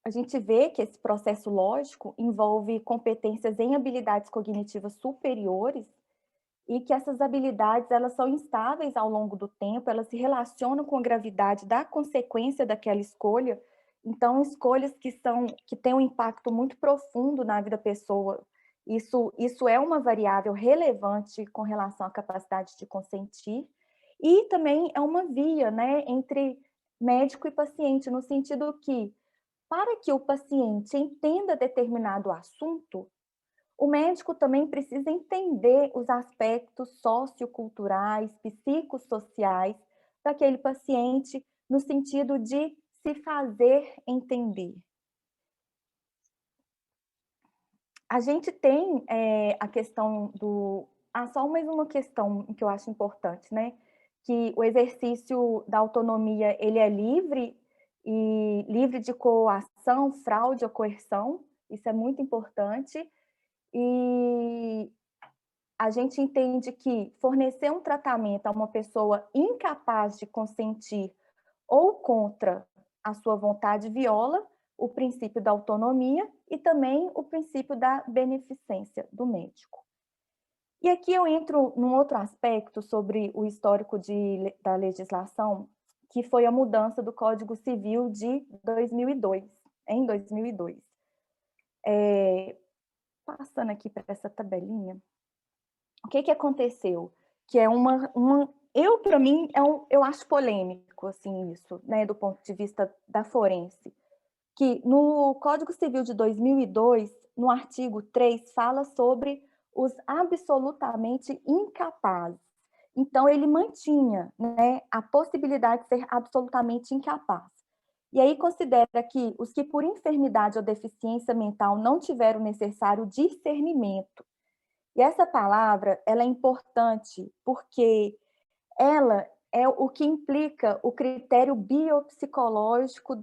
A gente vê que esse processo lógico envolve competências em habilidades cognitivas superiores e que essas habilidades elas são instáveis ao longo do tempo, elas se relacionam com a gravidade da consequência daquela escolha. Então, escolhas que têm um impacto muito profundo na vida da pessoa, isso é uma variável relevante com relação à capacidade de consentir, e também é uma via, né, entre médico e paciente, no sentido que, para que o paciente entenda determinado assunto, o médico também precisa entender os aspectos socioculturais, psicossociais daquele paciente, no sentido de se fazer entender. A gente tem a questão do... só mais uma questão que eu acho importante, né? Que o exercício da autonomia, ele é livre, e livre de coação, fraude ou coerção, isso é muito importante. E a gente entende que fornecer um tratamento a uma pessoa incapaz de consentir ou contra a sua vontade viola o princípio da autonomia e também o princípio da beneficência do médico. E aqui eu entro num outro aspecto sobre o histórico da legislação, que foi a mudança do Código Civil de 2002, em 2002. Passando aqui para essa tabelinha, o que aconteceu? Que é para mim, eu acho polêmico, assim, isso, né, do ponto de vista da forense, que no Código Civil de 2002, no artigo 3, fala sobre os absolutamente incapazes. Então, ele mantinha, né, a possibilidade de ser absolutamente incapaz. E aí considera que os que por enfermidade ou deficiência mental não tiveram o necessário discernimento. E essa palavra, ela é importante porque ela é o que implica o critério biopsicológico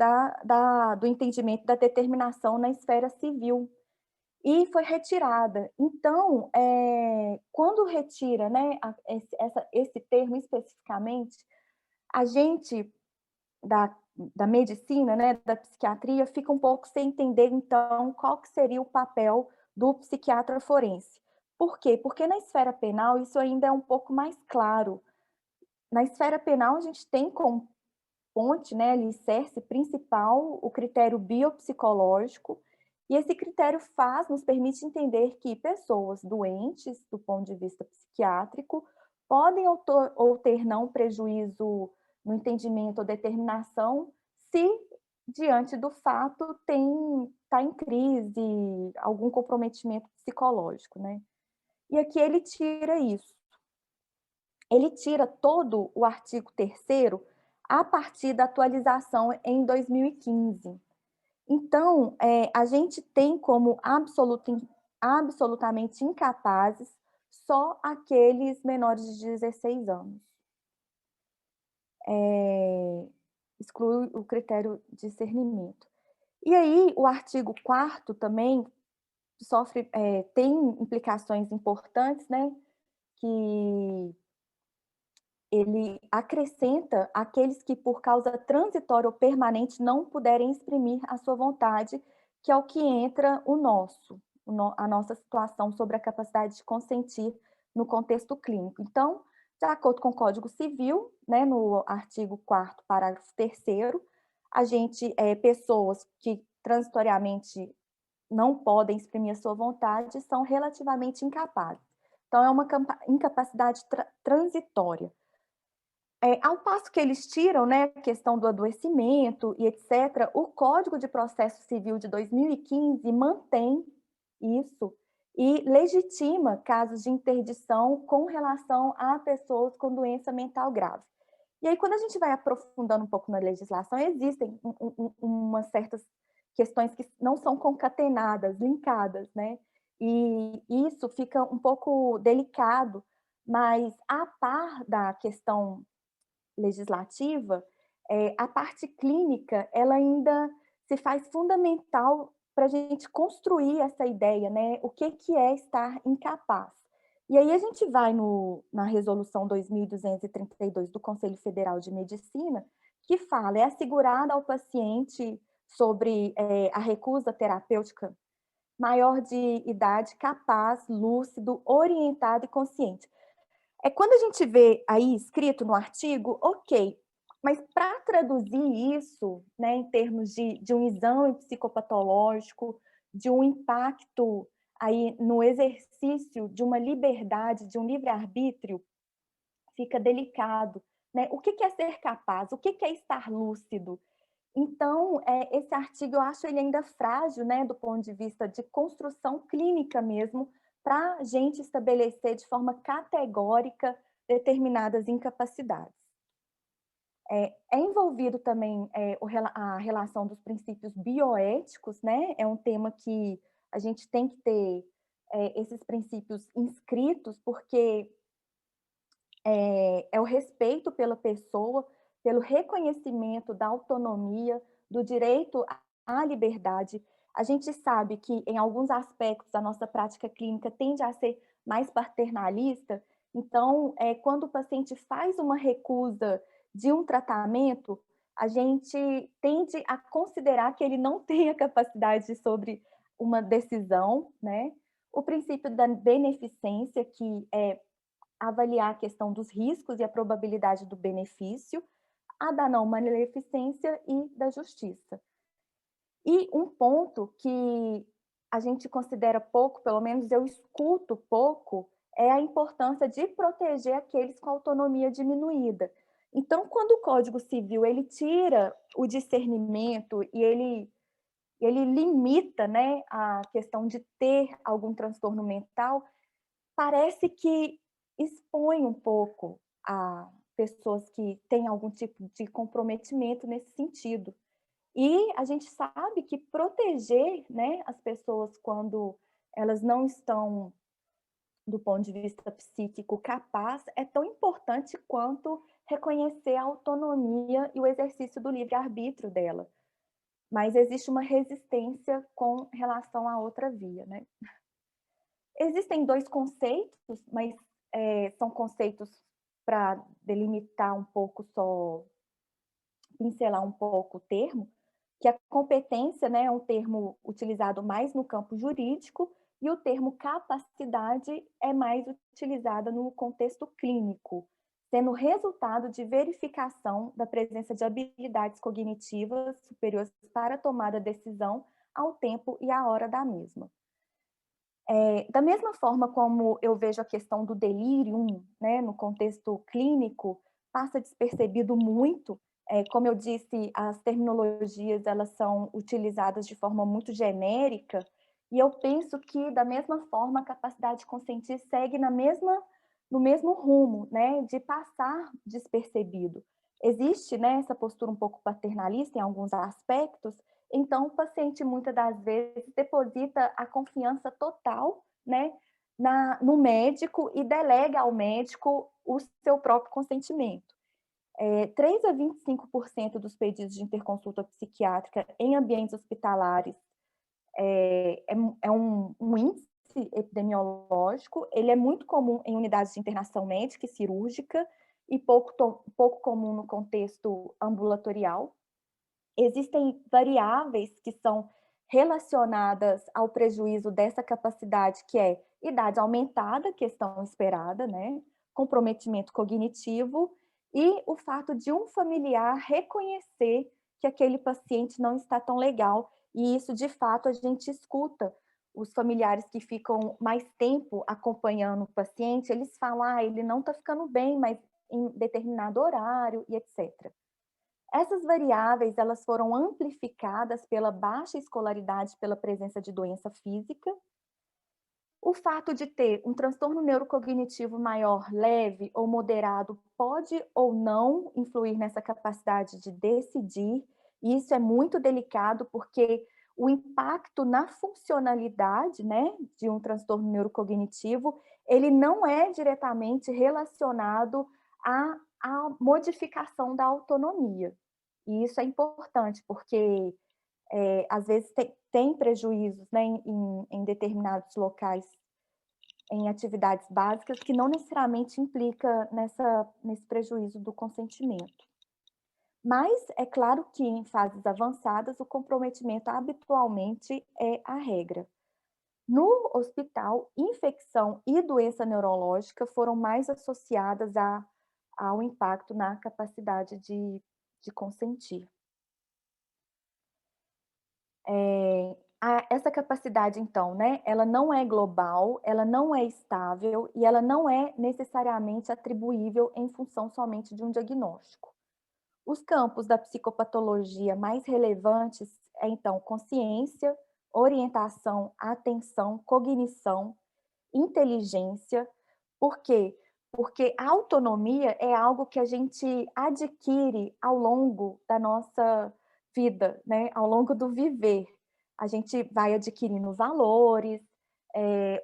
do entendimento da determinação na esfera civil. E foi retirada. Então, quando retira, né, esse termo especificamente, a gente da medicina, né, da psiquiatria, fica um pouco sem entender, então, qual que seria o papel do psiquiatra forense. Por quê? Porque na esfera penal isso ainda é um pouco mais claro. Na esfera penal a gente tem como ponte, né, alicerce principal, o critério biopsicológico, e esse critério nos permite entender que pessoas doentes, do ponto de vista psiquiátrico, podem ou ter não prejuízo no entendimento ou determinação se, diante do fato, está em crise, algum comprometimento psicológico, né? E aqui ele tira isso. Ele tira todo o artigo 3º a partir da atualização em 2015. Então, a gente tem como absolutamente incapazes só aqueles menores de 16 anos. exclui o critério de discernimento. E aí, o artigo 4º também tem implicações importantes, né, que ele acrescenta aqueles que, por causa transitória ou permanente, não puderem exprimir a sua vontade, que é o que entra a nossa situação sobre a capacidade de consentir no contexto clínico. Então, de acordo com o Código Civil, né, no artigo 4º, parágrafo 3º, pessoas que transitoriamente não podem exprimir a sua vontade são relativamente incapazes. Então, é uma incapacidade transitória. Ao passo que eles tiram, né, a questão do adoecimento e etc., o Código de Processo Civil de 2015 mantém isso e legitima casos de interdição com relação a pessoas com doença mental grave. E aí, quando a gente vai aprofundando um pouco na legislação, existem umas certas questões que não são concatenadas, linkadas, né? E isso fica um pouco delicado, mas a par da questão legislativa, a parte clínica, ela ainda se faz fundamental para a gente construir essa ideia, né? O que é estar incapaz. E aí a gente vai na resolução 2232 do Conselho Federal de Medicina, que fala, é assegurada ao paciente sobre a recusa terapêutica maior de idade, capaz, lúcido, orientado e consciente. Quando a gente vê aí escrito no artigo, ok, mas para traduzir isso, né, em termos de um exame psicopatológico, de um impacto aí no exercício de uma liberdade, de um livre-arbítrio, fica delicado, né? O que é ser capaz? O que é estar lúcido? Então, esse artigo, eu acho ele ainda frágil, né, do ponto de vista de construção clínica mesmo, para a gente estabelecer de forma categórica determinadas incapacidades. É envolvido também a relação dos princípios bioéticos, né? É um tema que a gente tem que ter esses princípios inscritos, porque é o respeito pela pessoa, pelo reconhecimento da autonomia, do direito à liberdade. A gente sabe que, em alguns aspectos, a nossa prática clínica tende a ser mais paternalista, então, quando o paciente faz uma recusa de um tratamento, a gente tende a considerar que ele não tem a capacidade sobre uma decisão, né? O princípio da beneficência, que é avaliar a questão dos riscos e a probabilidade do benefício, a da não maleficência e da justiça. E um ponto que a gente considera pouco, pelo menos eu escuto pouco, é a importância de proteger aqueles com autonomia diminuída. Então, quando o Código Civil ele tira o discernimento e ele limita, né, a questão de ter algum transtorno mental, parece que expõe um pouco a pessoas que têm algum tipo de comprometimento nesse sentido. E a gente sabe que proteger, né, as pessoas quando elas não estão, do ponto de vista psíquico, capaz, é tão importante quanto reconhecer a autonomia e o exercício do livre-arbítrio dela. Mas existe uma resistência com relação à outra via, né? Existem dois conceitos, mas são conceitos para delimitar um pouco, só pincelar um pouco o termo, que a competência, né, é um termo utilizado mais no campo jurídico e o termo capacidade é mais utilizado no contexto clínico, sendo resultado de verificação da presença de habilidades cognitivas superiores para a tomada de decisão ao tempo e à hora da mesma. Da mesma forma como eu vejo a questão do delírio, né, no contexto clínico, passa despercebido muito. Como eu disse, as terminologias elas são utilizadas de forma muito genérica, e eu penso que, da mesma forma, a capacidade de consentir segue no mesmo rumo, né, de passar despercebido. Existe, né, essa postura um pouco paternalista em alguns aspectos. Então, o paciente, muitas das vezes, deposita a confiança total, né, no médico e delega ao médico o seu próprio consentimento. 3 a 25% dos pedidos de interconsulta psiquiátrica em ambientes hospitalares é um índice epidemiológico. Ele é muito comum em unidades de internação médica e cirúrgica e pouco comum no contexto ambulatorial. Existem variáveis que são relacionadas ao prejuízo dessa capacidade, que é idade aumentada, questão esperada, né? Comprometimento cognitivo e o fato de um familiar reconhecer que aquele paciente não está tão legal. E isso, de fato, a gente escuta os familiares que ficam mais tempo acompanhando o paciente, eles falam, ele não está ficando bem, mas em determinado horário e etc. Essas variáveis, elas foram amplificadas pela baixa escolaridade, pela presença de doença física. O fato de ter um transtorno neurocognitivo maior, leve ou moderado, pode ou não influir nessa capacidade de decidir, e isso é muito delicado, porque o impacto na funcionalidade, né, de um transtorno neurocognitivo, ele não é diretamente relacionado à modificação da autonomia. E isso é importante, porque às vezes tem prejuízos, né, em determinados locais, em atividades básicas, que não necessariamente implica nesse prejuízo do consentimento. Mas é claro que em fases avançadas o comprometimento habitualmente é a regra. No hospital, infecção e doença neurológica foram mais associadas ao impacto na capacidade de consentir. Essa capacidade, então, né, ela não é global, ela não é estável e ela não é necessariamente atribuível em função somente de um diagnóstico. Os campos da psicopatologia mais relevantes então, consciência, orientação, atenção, cognição, inteligência. Por quê? Porque a autonomia é algo que a gente adquire ao longo da nossa vida, né? Ao longo do viver. A gente vai adquirindo valores,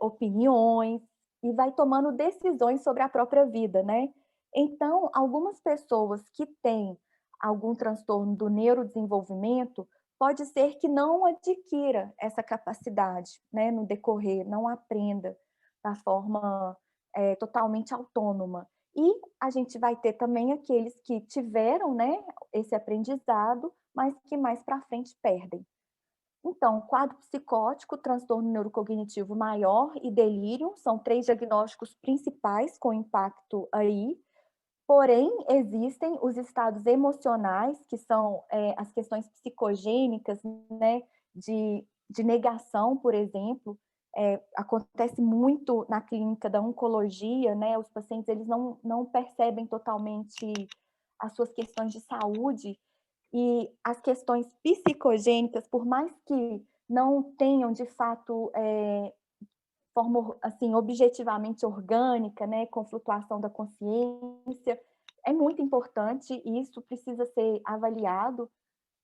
opiniões e vai tomando decisões sobre a própria vida, né? Então, algumas pessoas que têm algum transtorno do neurodesenvolvimento, pode ser que não adquira essa capacidade, né, no decorrer, não aprenda da forma totalmente autônoma. E a gente vai ter também aqueles que tiveram, né, esse aprendizado, mas que mais para frente perdem. Então, quadro psicótico, transtorno neurocognitivo maior e delírio são 3 diagnósticos principais com impacto aí. Porém, existem os estados emocionais, que são as questões psicogênicas, né, de negação, por exemplo. Acontece muito na clínica da oncologia, né, os pacientes eles não percebem totalmente as suas questões de saúde, e as questões psicogênicas, por mais que não tenham, de fato, forma assim, objetivamente orgânica, né, com flutuação da consciência, é muito importante e isso precisa ser avaliado,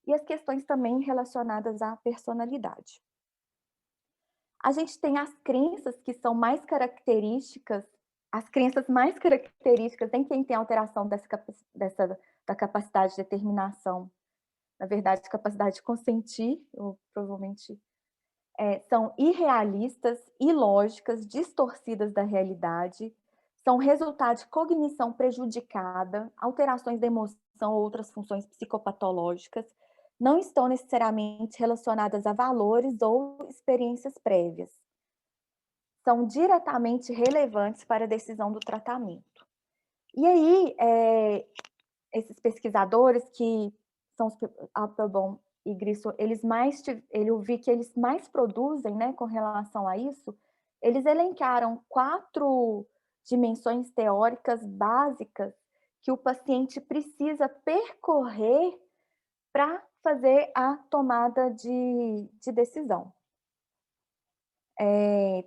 e as questões também relacionadas à personalidade. A gente tem as crenças que são mais características, as crenças mais características em quem tem alteração da capacidade de determinação, na verdade, capacidade de consentir, ou provavelmente são irrealistas, ilógicas, distorcidas da realidade, são resultado de cognição prejudicada, alterações da emoção ou outras funções psicopatológicas, não estão necessariamente relacionadas a valores ou experiências prévias. São diretamente relevantes para a decisão do tratamento. E aí, esses pesquisadores que são os Appelbaum e Grissom, eu vi que eles mais produzem, né, com relação a isso, eles elencaram 4 dimensões teóricas básicas que o paciente precisa percorrer para fazer a tomada de decisão.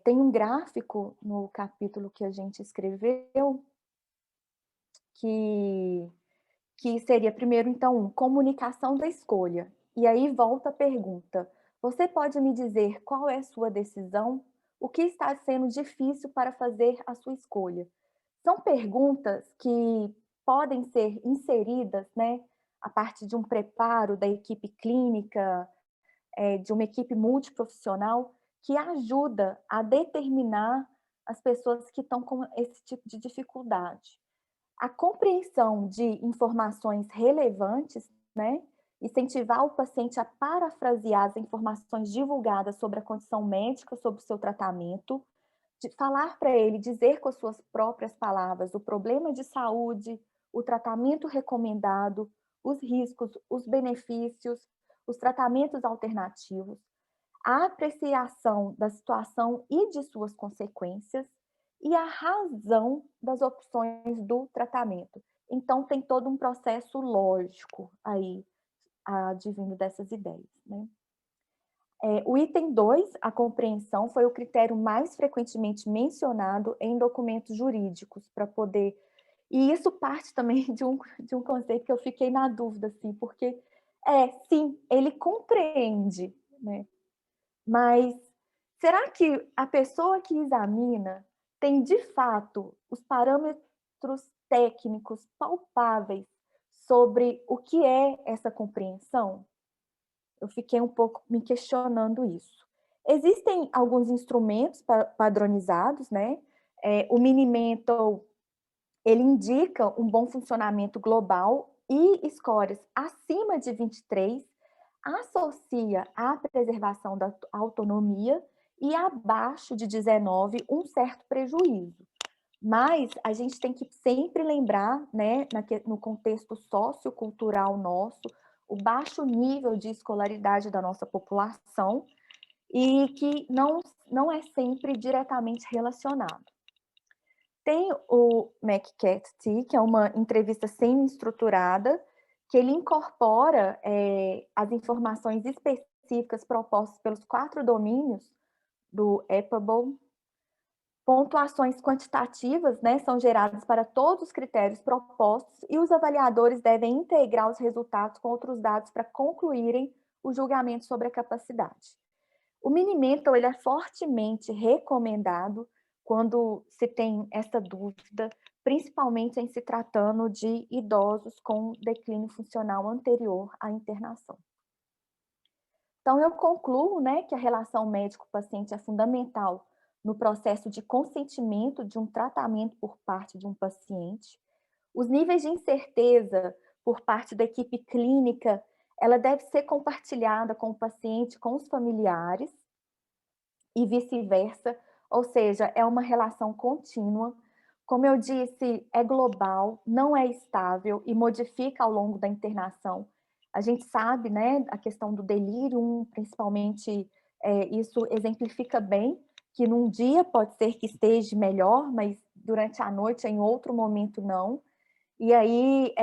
Tem um gráfico no capítulo que a gente escreveu que seria primeiro, então, comunicação da escolha. E aí volta a pergunta, você pode me dizer qual é a sua decisão? O que está sendo difícil para fazer a sua escolha? São perguntas que podem ser inseridas, né, a partir de um preparo da equipe clínica, de uma equipe multiprofissional, que ajuda a determinar as pessoas que estão com esse tipo de dificuldade. A compreensão de informações relevantes, né, incentivar o paciente a parafrasear as informações divulgadas sobre a condição médica, sobre o seu tratamento, de falar para ele, dizer com as suas próprias palavras o problema de saúde, o tratamento recomendado, os riscos, os benefícios, os tratamentos alternativos, a apreciação da situação e de suas consequências e a razão das opções do tratamento. Então, tem todo um processo lógico aí, advindo dessas ideias, né? O item 2, a compreensão, foi o critério mais frequentemente mencionado em documentos jurídicos, para poder... E isso parte também de um conceito que eu fiquei na dúvida, assim, porque, sim, ele compreende, né? Mas será que a pessoa que examina tem, de fato, os parâmetros técnicos palpáveis sobre o que é essa compreensão? Eu fiquei um pouco me questionando isso. Existem alguns instrumentos padronizados, né? O Mini-Mental, ele indica um bom funcionamento global e scores acima de 23, associa à preservação da autonomia e abaixo de 19 um certo prejuízo. Mas a gente tem que sempre lembrar, né, no contexto sociocultural nosso, o baixo nível de escolaridade da nossa população e que não é sempre diretamente relacionado. Tem o McCarthy, que é uma entrevista semi-estruturada, que ele incorpora as informações específicas propostas pelos 4 domínios do EPABLE. Pontuações quantitativas, né, são geradas para todos os critérios propostos e os avaliadores devem integrar os resultados com outros dados para concluírem o julgamento sobre a capacidade. O Mini-Mental, ele é fortemente recomendado quando se tem essa dúvida, principalmente em se tratando de idosos com declínio funcional anterior à internação. Então, eu concluo, né, que a relação médico-paciente é fundamental no processo de consentimento de um tratamento por parte de um paciente. Os níveis de incerteza por parte da equipe clínica, ela deve ser compartilhada com o paciente, com os familiares e vice-versa, ou seja, é uma relação contínua. Como eu disse, é global, não é estável e modifica ao longo da internação. A gente sabe, né, a questão do delírio, principalmente, isso exemplifica bem que num dia pode ser que esteja melhor, mas durante a noite, em outro momento, não. E aí,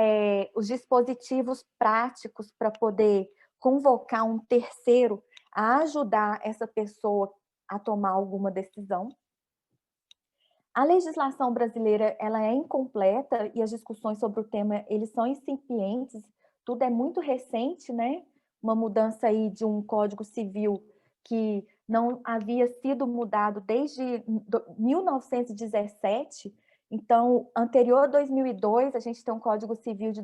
os dispositivos práticos para poder convocar um terceiro a ajudar essa pessoa a tomar alguma decisão. A legislação brasileira, ela é incompleta e as discussões sobre o tema, eles são incipientes, tudo é muito recente, né? Uma mudança aí de um Código Civil que não havia sido mudado desde 1917, então, anterior a 2002, a gente tem um Código Civil de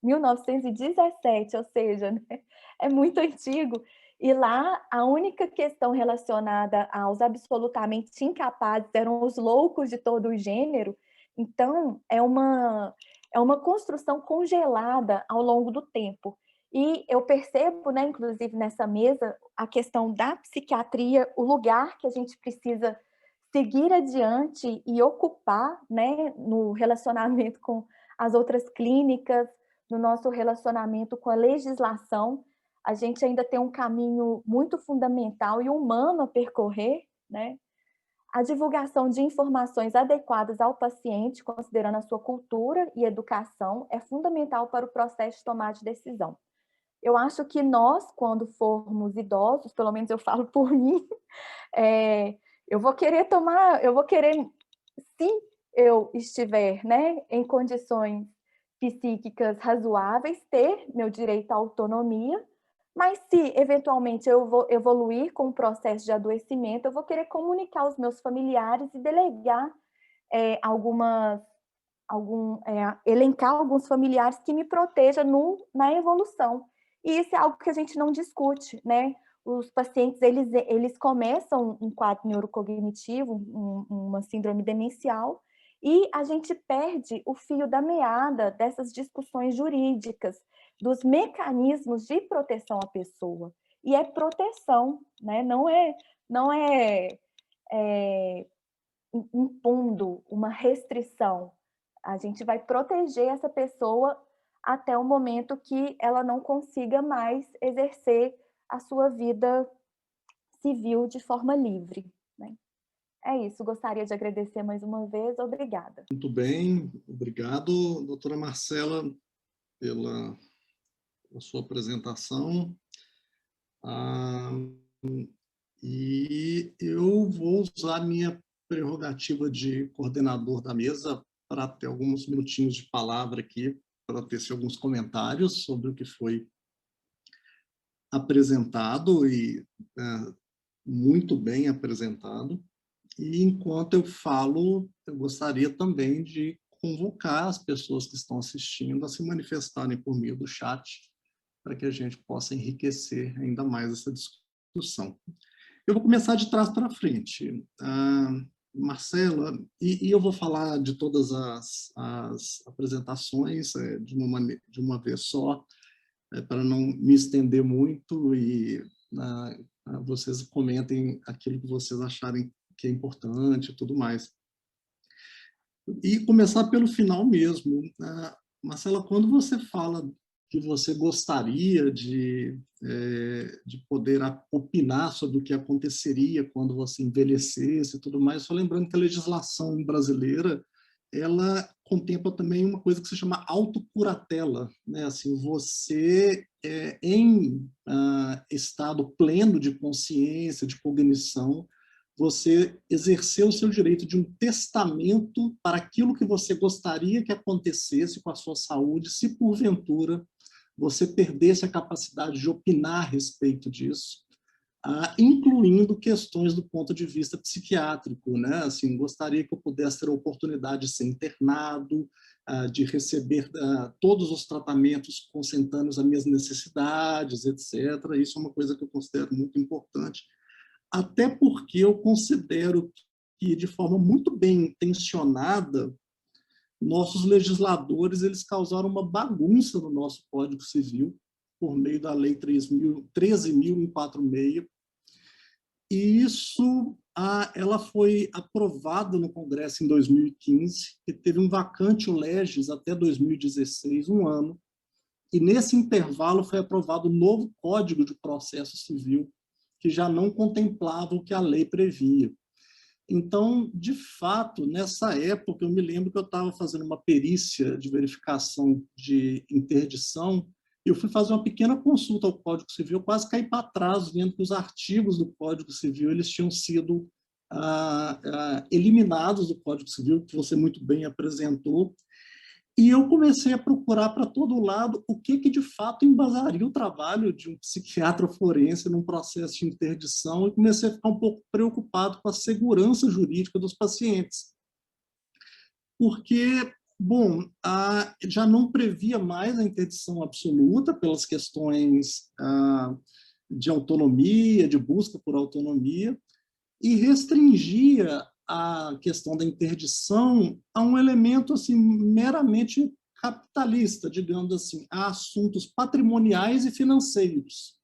1917, ou seja, né? É muito antigo. E lá, a única questão relacionada aos absolutamente incapazes eram os loucos de todo o gênero. Então, é uma construção congelada ao longo do tempo. E eu percebo, né, inclusive nessa mesa, a questão da psiquiatria, o lugar que a gente precisa seguir adiante e ocupar, né, no relacionamento com as outras clínicas, no nosso relacionamento com a legislação. A gente ainda tem um caminho muito fundamental e humano a percorrer, né? A divulgação de informações adequadas ao paciente, considerando a sua cultura e educação, é fundamental para o processo de tomada de decisão. Eu acho que nós, quando formos idosos, pelo menos eu falo por mim, eu vou querer, se eu estiver, né, em condições psíquicas razoáveis, ter meu direito à autonomia, mas se eventualmente eu vou evoluir com o processo de adoecimento, eu vou querer comunicar aos meus familiares e delegar algumas elencar alguns familiares que me protejam na evolução. E isso é algo que a gente não discute, né? Os pacientes, eles começam um quadro neurocognitivo, uma síndrome demencial, e a gente perde o fio da meada dessas discussões jurídicas, dos mecanismos de proteção à pessoa. E é proteção, né? Não é impondo uma restrição. A gente vai proteger essa pessoa até o momento que ela não consiga mais exercer a sua vida civil de forma livre, né? É isso, gostaria de agradecer mais uma vez, obrigada. Muito bem, obrigado, doutora Marcela, pela sua apresentação. E eu vou usar a minha prerrogativa de coordenador da mesa para ter alguns minutinhos de palavra aqui, para tecer alguns comentários sobre o que foi apresentado, e muito bem apresentado. E enquanto eu falo, eu gostaria também de convocar as pessoas que estão assistindo a se manifestarem por meio do chat, para que a gente possa enriquecer ainda mais essa discussão. Eu vou começar de trás para frente. Marcela, e eu vou falar de todas as apresentações de uma vez só, para não me estender muito, e vocês comentem aquilo que vocês acharem que é importante e tudo mais. E começar pelo final mesmo. Marcela, quando você fala que você gostaria de poder opinar sobre o que aconteceria quando você envelhecesse e tudo mais, só lembrando que a legislação brasileira, ela contempla também uma coisa que se chama autocuratela, né? Assim, você, em estado pleno de consciência, de cognição, você exerceu o seu direito de um testamento para aquilo que você gostaria que acontecesse com a sua saúde, se porventura você perdesse a capacidade de opinar a respeito disso, incluindo questões do ponto de vista psiquiátrico, né? Assim, gostaria que eu pudesse ter a oportunidade de ser internado, de receber todos os tratamentos consentâneos às minhas necessidades, etc. Isso é uma coisa que eu considero muito importante, até porque eu considero que, de forma muito bem intencionada, nossos legisladores eles causaram uma bagunça no nosso Código Civil, por meio da Lei 13.146, e isso ela foi aprovada no Congresso em 2015, e teve um vacante legis até 2016, um ano, e nesse intervalo foi aprovado o novo Código de Processo Civil, que já não contemplava o que a lei previa. Então, de fato, nessa época, eu me lembro que eu estava fazendo uma perícia de verificação de interdição, e eu fui fazer uma pequena consulta ao Código Civil, eu quase caí para trás, vendo que os artigos do Código Civil eles tinham sido eliminados do Código Civil, que você muito bem apresentou, e eu comecei a procurar para todo lado o que de fato embasaria o trabalho de um psiquiatra forense num processo de interdição, e comecei a ficar um pouco preocupado com a segurança jurídica dos pacientes. Porque, bom, já não previa mais a interdição absoluta pelas questões de autonomia, de busca por autonomia, e restringia a questão da interdição a um elemento assim, meramente capitalista, digamos assim, a assuntos patrimoniais e financeiros,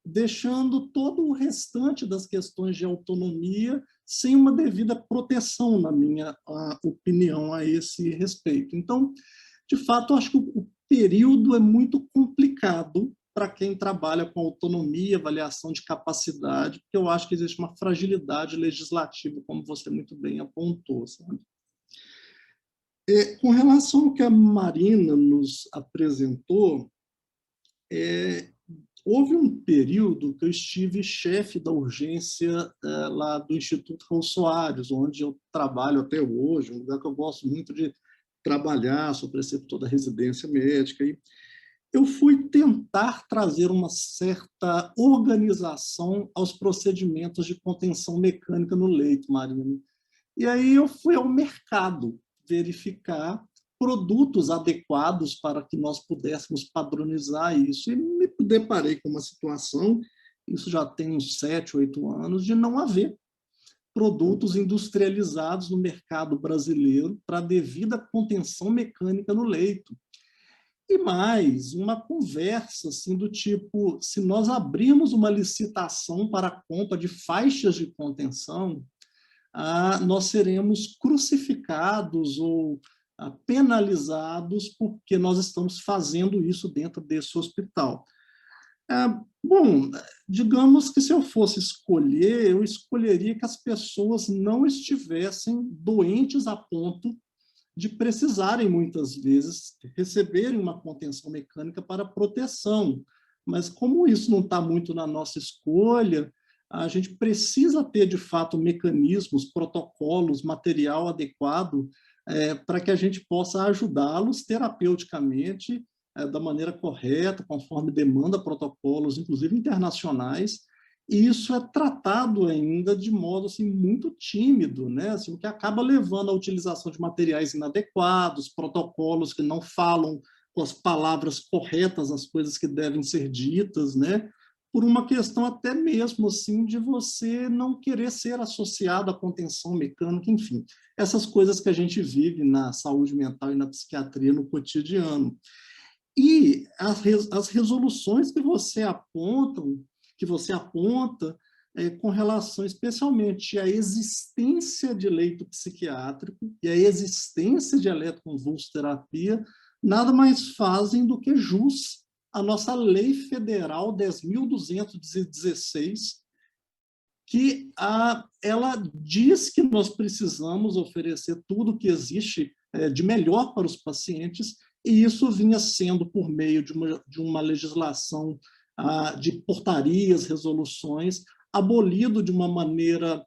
deixando todo o restante das questões de autonomia sem uma devida proteção, na minha opinião, a esse respeito. Então, de fato, acho que o período é muito complicado para quem trabalha com autonomia, avaliação de capacidade, porque eu acho que existe uma fragilidade legislativa, como você muito bem apontou, sabe? Com relação ao que a Marina nos apresentou, houve um período que eu estive chefe da urgência lá do Instituto Raul Soares, onde eu trabalho até hoje, um lugar que eu gosto muito de trabalhar, sou preceptor da residência médica, e eu fui tentar trazer uma certa organização aos procedimentos de contenção mecânica no leito, Marina. E aí eu fui ao mercado verificar produtos adequados para que nós pudéssemos padronizar isso. E me deparei com uma situação, isso já tem uns 7, 8 anos, de não haver produtos industrializados no mercado brasileiro para devida contenção mecânica no leito. E mais, uma conversa assim, do tipo, se nós abrirmos uma licitação para a compra de faixas de contenção, nós seremos crucificados ou penalizados porque nós estamos fazendo isso dentro desse hospital. Bom, digamos que se eu fosse escolher, eu escolheria que as pessoas não estivessem doentes a ponto de precisarem, muitas vezes, receberem uma contenção mecânica para proteção. Mas como isso não está muito na nossa escolha, a gente precisa ter, de fato, mecanismos, protocolos, material adequado para que a gente possa ajudá-los terapeuticamente, da maneira correta, conforme demanda protocolos, inclusive internacionais, e isso é tratado ainda de modo assim, muito tímido, né? Assim, o que acaba levando à utilização de materiais inadequados, protocolos que não falam com as palavras corretas as coisas que devem ser ditas, né? Por uma questão até mesmo assim, de você não querer ser associado à contenção mecânica, enfim, essas coisas que a gente vive na saúde mental e na psiquiatria no cotidiano. E as resoluções que você aponta com relação especialmente à existência de leito psiquiátrico e à existência de eletroconvulsoterapia, nada mais fazem do que jus à nossa Lei Federal 10.216, que ela diz que nós precisamos oferecer tudo o que existe de melhor para os pacientes, e isso vinha sendo por meio de uma legislação de portarias, resoluções, abolido de uma maneira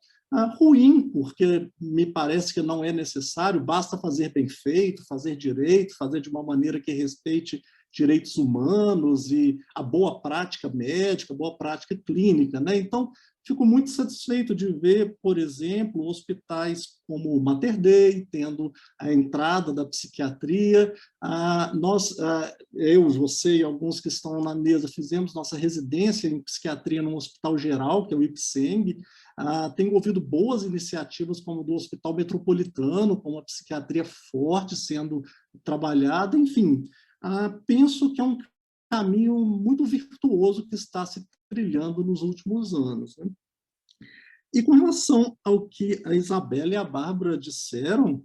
ruim, porque me parece que não é necessário, basta fazer bem feito, fazer direito, fazer de uma maneira que respeite direitos humanos e a boa prática médica, a boa prática clínica, né? Então, fico muito satisfeito de ver, por exemplo, hospitais como o Mater Dei tendo a entrada da psiquiatria. Eu, você e alguns que estão na mesa fizemos nossa residência em psiquiatria num hospital geral, que é o IPSENG. Tenho ouvido boas iniciativas como do Hospital Metropolitano, com uma psiquiatria forte sendo trabalhada, enfim. Penso que é um caminho muito virtuoso que está se trilhando nos últimos anos, né? E com relação ao que a Isabela e a Bárbara disseram,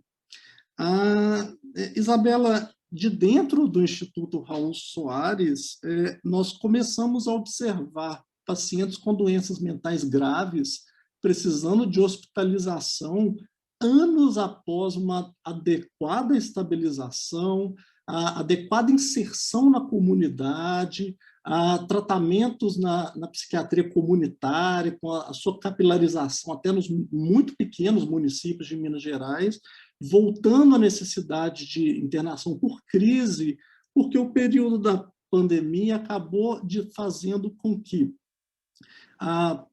Isabela, de dentro do Instituto Raul Soares, nós começamos a observar pacientes com doenças mentais graves, precisando de hospitalização, anos após uma adequada estabilização, a adequada inserção na comunidade, tratamentos na psiquiatria comunitária, com a sua capilarização até nos muito pequenos municípios de Minas Gerais, voltando à necessidade de internação por crise, porque o período da pandemia acabou fazendo com que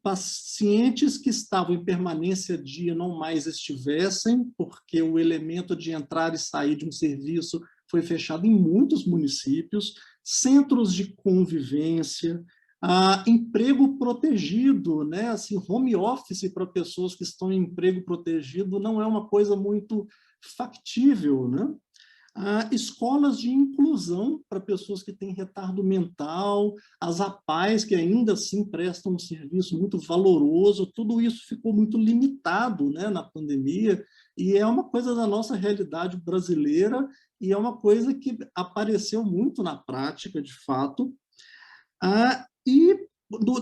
pacientes que estavam em permanência dia não mais estivessem, porque o elemento de entrar e sair de um serviço foi fechado em muitos municípios, centros de convivência, emprego protegido, né? Assim, home office para pessoas que estão em emprego protegido não é uma coisa muito factível, né? Escolas de inclusão para pessoas que têm retardo mental, as APAES, que ainda assim prestam um serviço muito valoroso, tudo isso ficou muito limitado, né, na pandemia, e é uma coisa da nossa realidade brasileira, e é uma coisa que apareceu muito na prática, de fato.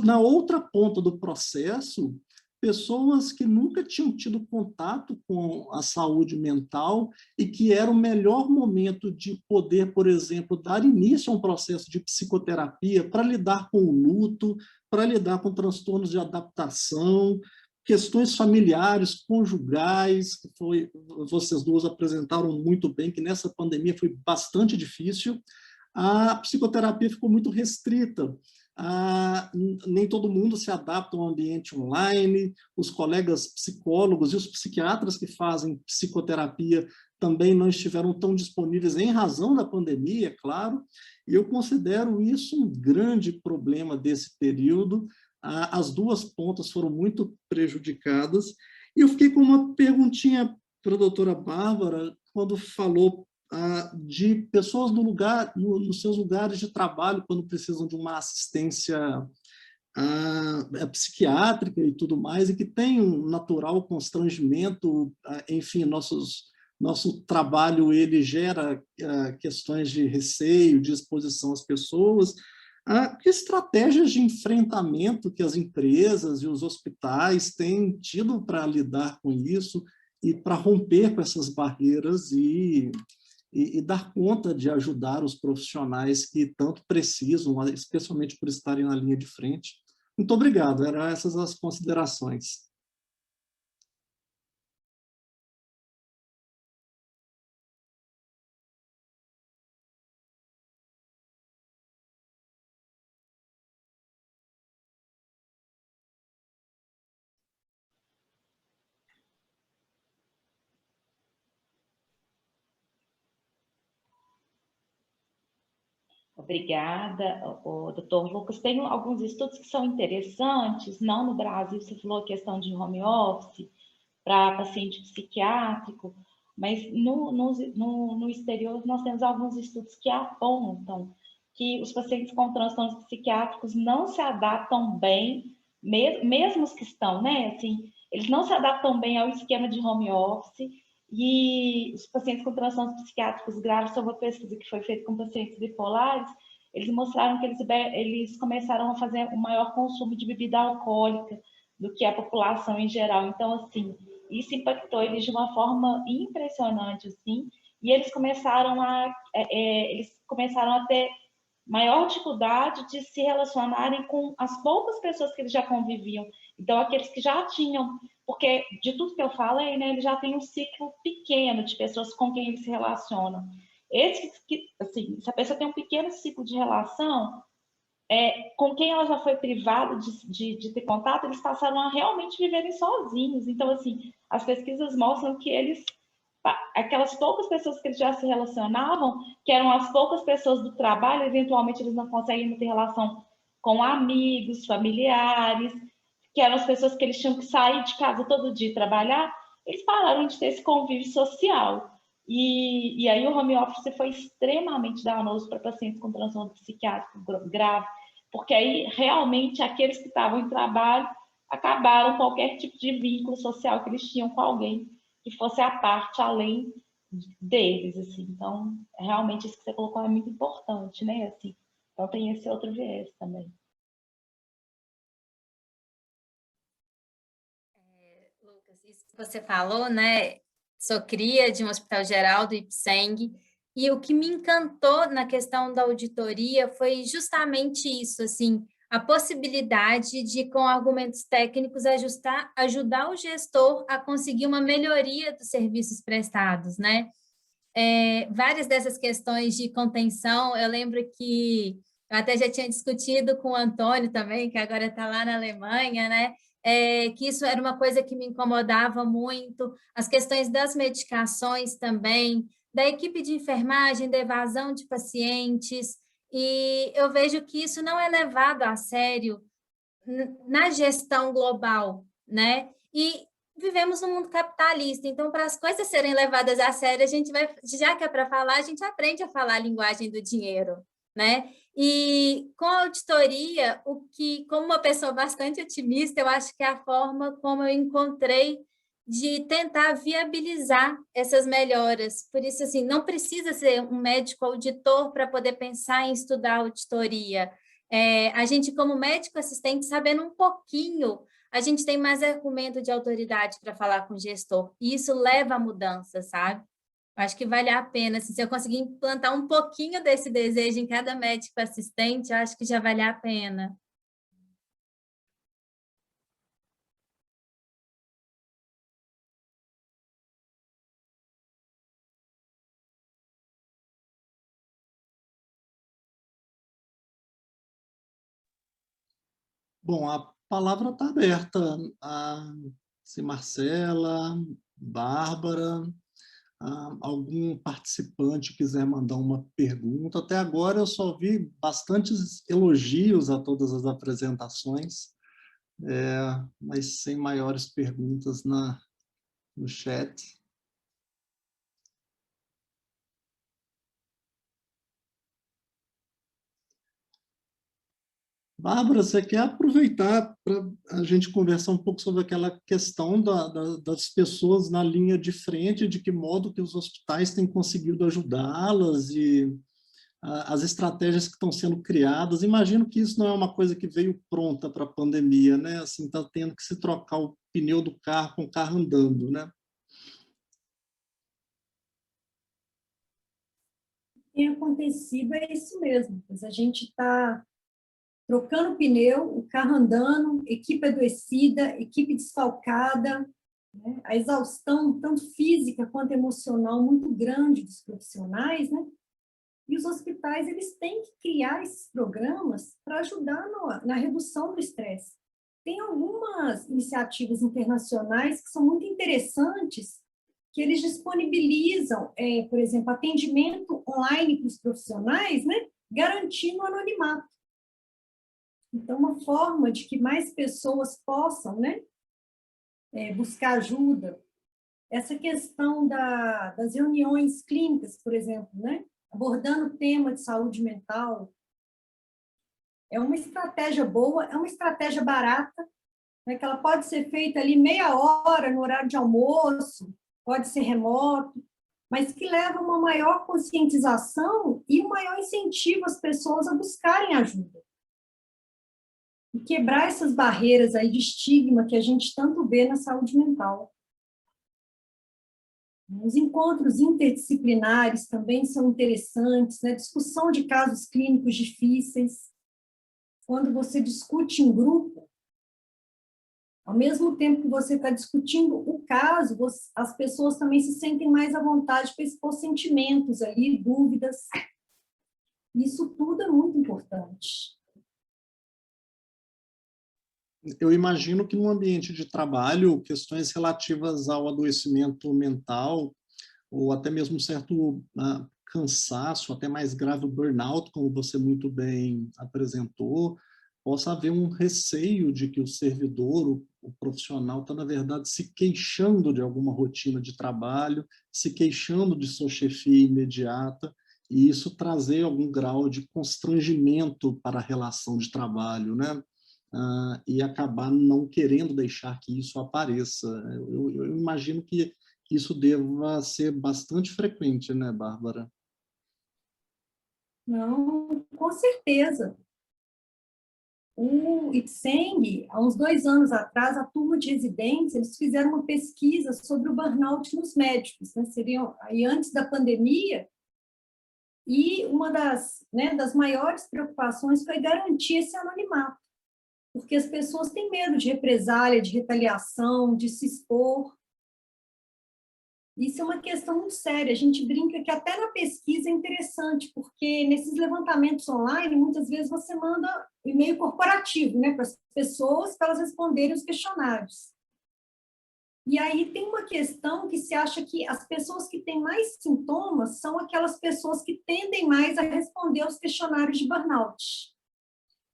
Na outra ponta do processo, pessoas que nunca tinham tido contato com a saúde mental e que era o melhor momento de poder, por exemplo, dar início a um processo de psicoterapia para lidar com o luto, para lidar com transtornos de adaptação, questões familiares, conjugais, que vocês duas apresentaram muito bem, que nessa pandemia foi bastante difícil. A psicoterapia ficou muito restrita. nem todo mundo se adapta ao ambiente online, os colegas psicólogos e os psiquiatras que fazem psicoterapia também não estiveram tão disponíveis em razão da pandemia, é claro, e eu considero isso um grande problema desse período. As duas pontas foram muito prejudicadas, e eu fiquei com uma perguntinha para a doutora Bárbara, quando falou de pessoas nos seus lugares de trabalho, quando precisam de uma assistência psiquiátrica e tudo mais, e que tem um natural constrangimento, enfim, nosso trabalho ele gera questões de receio, de exposição às pessoas. Que estratégias de enfrentamento que as empresas e os hospitais têm tido para lidar com isso e para romper com essas barreiras e dar conta de ajudar os profissionais que tanto precisam, especialmente por estarem na linha de frente? Muito obrigado, eram essas as considerações. Obrigada, o doutor Lucas. Tem alguns estudos que são interessantes, não no Brasil, você falou a questão de home office para paciente psiquiátrico, mas no exterior nós temos alguns estudos que apontam que os pacientes com transtornos psiquiátricos não se adaptam bem, mesmo os que estão, né? Assim, eles não se adaptam bem ao esquema de home office, e os pacientes com transtornos psiquiátricos graves, sobre uma pesquisa que foi feita com pacientes bipolares, eles mostraram que eles começaram a fazer um maior consumo de bebida alcoólica do que a população em geral. Então, assim, isso impactou eles de uma forma impressionante, assim, e eles começaram a ter maior dificuldade de se relacionarem com as poucas pessoas que eles já conviviam. Então, aqueles que já tinham, porque de tudo que eu falei, né, eles já têm um ciclo pequeno de pessoas com quem eles se relacionam. Esses que, assim, se a pessoa tem um pequeno ciclo de relação, com quem ela já foi privada de ter contato, eles passaram a realmente viverem sozinhos. Então, assim, as pesquisas mostram que aquelas poucas pessoas que eles já se relacionavam, que eram as poucas pessoas do trabalho, eventualmente eles não conseguem ter relação com amigos, familiares, que eram as pessoas que eles tinham que sair de casa todo dia trabalhar, eles pararam de ter esse convívio social. E aí o home office foi extremamente danoso para pacientes com transtorno psiquiátrico grave, porque aí realmente aqueles que estavam em trabalho acabaram qualquer tipo de vínculo social que eles tinham com alguém que fosse a parte além deles, assim. Então, realmente isso que você colocou é muito importante, né? Assim, então tem esse outro viés também. Lucas, isso que você falou, né? Sou cria de um hospital geral do Ipseng, e o que me encantou na questão da auditoria foi justamente isso, assim, a possibilidade de, com argumentos técnicos, ajudar o gestor a conseguir uma melhoria dos serviços prestados, né? Várias dessas questões de contenção, eu lembro que eu até já tinha discutido com o Antônio também, que agora está lá na Alemanha, né? Que isso era uma coisa que me incomodava muito, as questões das medicações também, da equipe de enfermagem, da evasão de pacientes, e eu vejo que isso não é levado a sério na gestão global, né? E vivemos num mundo capitalista, então, para as coisas serem levadas a sério, a gente vai, já que é para falar, a gente aprende a falar a linguagem do dinheiro, né? E com a auditoria, como uma pessoa bastante otimista, eu acho que é a forma como eu encontrei de tentar viabilizar essas melhoras. Por isso, assim, não precisa ser um médico auditor para poder pensar em estudar auditoria. A gente, como médico assistente, sabendo um pouquinho, a gente tem mais argumento de autoridade para falar com o gestor, e isso leva a mudança, sabe? Acho que vale a pena, assim, se eu conseguir implantar um pouquinho desse desejo em cada médico assistente, acho que já vale a pena. Bom, a palavra está aberta. Se Marcela, Bárbara, algum participante quiser mandar uma pergunta. Até agora eu só vi bastantes elogios a todas as apresentações, mas sem maiores perguntas no chat. Bárbara, você quer aproveitar para a gente conversar um pouco sobre aquela questão das pessoas na linha de frente, de que modo que os hospitais têm conseguido ajudá-las e as estratégias que estão sendo criadas. Imagino que isso não é uma coisa que veio pronta para a pandemia, né? Assim, está tendo que se trocar o pneu do carro com o carro andando, né? O que tem acontecido é isso mesmo, pois a gente está trocando pneu, o carro andando, equipe adoecida, equipe desfalcada, né? A exaustão, tanto física quanto emocional, muito grande dos profissionais, né? E os hospitais, eles têm que criar esses programas para ajudar na redução do estresse. Tem algumas iniciativas internacionais que são muito interessantes, que eles disponibilizam, por exemplo, atendimento online para os profissionais, né? Garantindo o anonimato. Então, uma forma de que mais pessoas possam, né, buscar ajuda. Essa questão das reuniões clínicas, por exemplo, né, abordando o tema de saúde mental, é uma estratégia boa, é uma estratégia barata, né, que ela pode ser feita ali meia hora no horário de almoço, pode ser remoto, mas que leva a uma maior conscientização e um maior incentivo às pessoas a buscarem ajuda. E quebrar essas barreiras aí de estigma que a gente tanto vê na saúde mental. Os encontros interdisciplinares também são interessantes, né? Discussão de casos clínicos difíceis. Quando você discute em grupo, ao mesmo tempo que você está discutindo o caso, as pessoas também se sentem mais à vontade para expor sentimentos ali, dúvidas. Isso tudo é muito importante. Eu imagino que no ambiente de trabalho, questões relativas ao adoecimento mental, ou até mesmo um certo cansaço, até mais grave o burnout, como você muito bem apresentou, possa haver um receio de que o servidor, o profissional, está, na verdade, se queixando de alguma rotina de trabalho, se queixando de sua chefia imediata, e isso trazer algum grau de constrangimento para a relação de trabalho, né? E acabar não querendo deixar que isso apareça. Eu imagino que isso deva ser bastante frequente, né, Bárbara? Não, com certeza. O IPSENG, há uns 2 anos atrás, a turma de residentes, eles fizeram uma pesquisa sobre o burnout nos médicos, né? Seriam aí antes da pandemia, e uma das maiores preocupações foi garantir esse anonimato, porque as pessoas têm medo de represália, de retaliação, de se expor. Isso é uma questão muito séria. A gente brinca que até na pesquisa é interessante, porque nesses levantamentos online, muitas vezes você manda e-mail corporativo, né, para as pessoas, para elas responderem os questionários. E aí tem uma questão que se acha que as pessoas que têm mais sintomas são aquelas pessoas que tendem mais a responder aos questionários de burnout.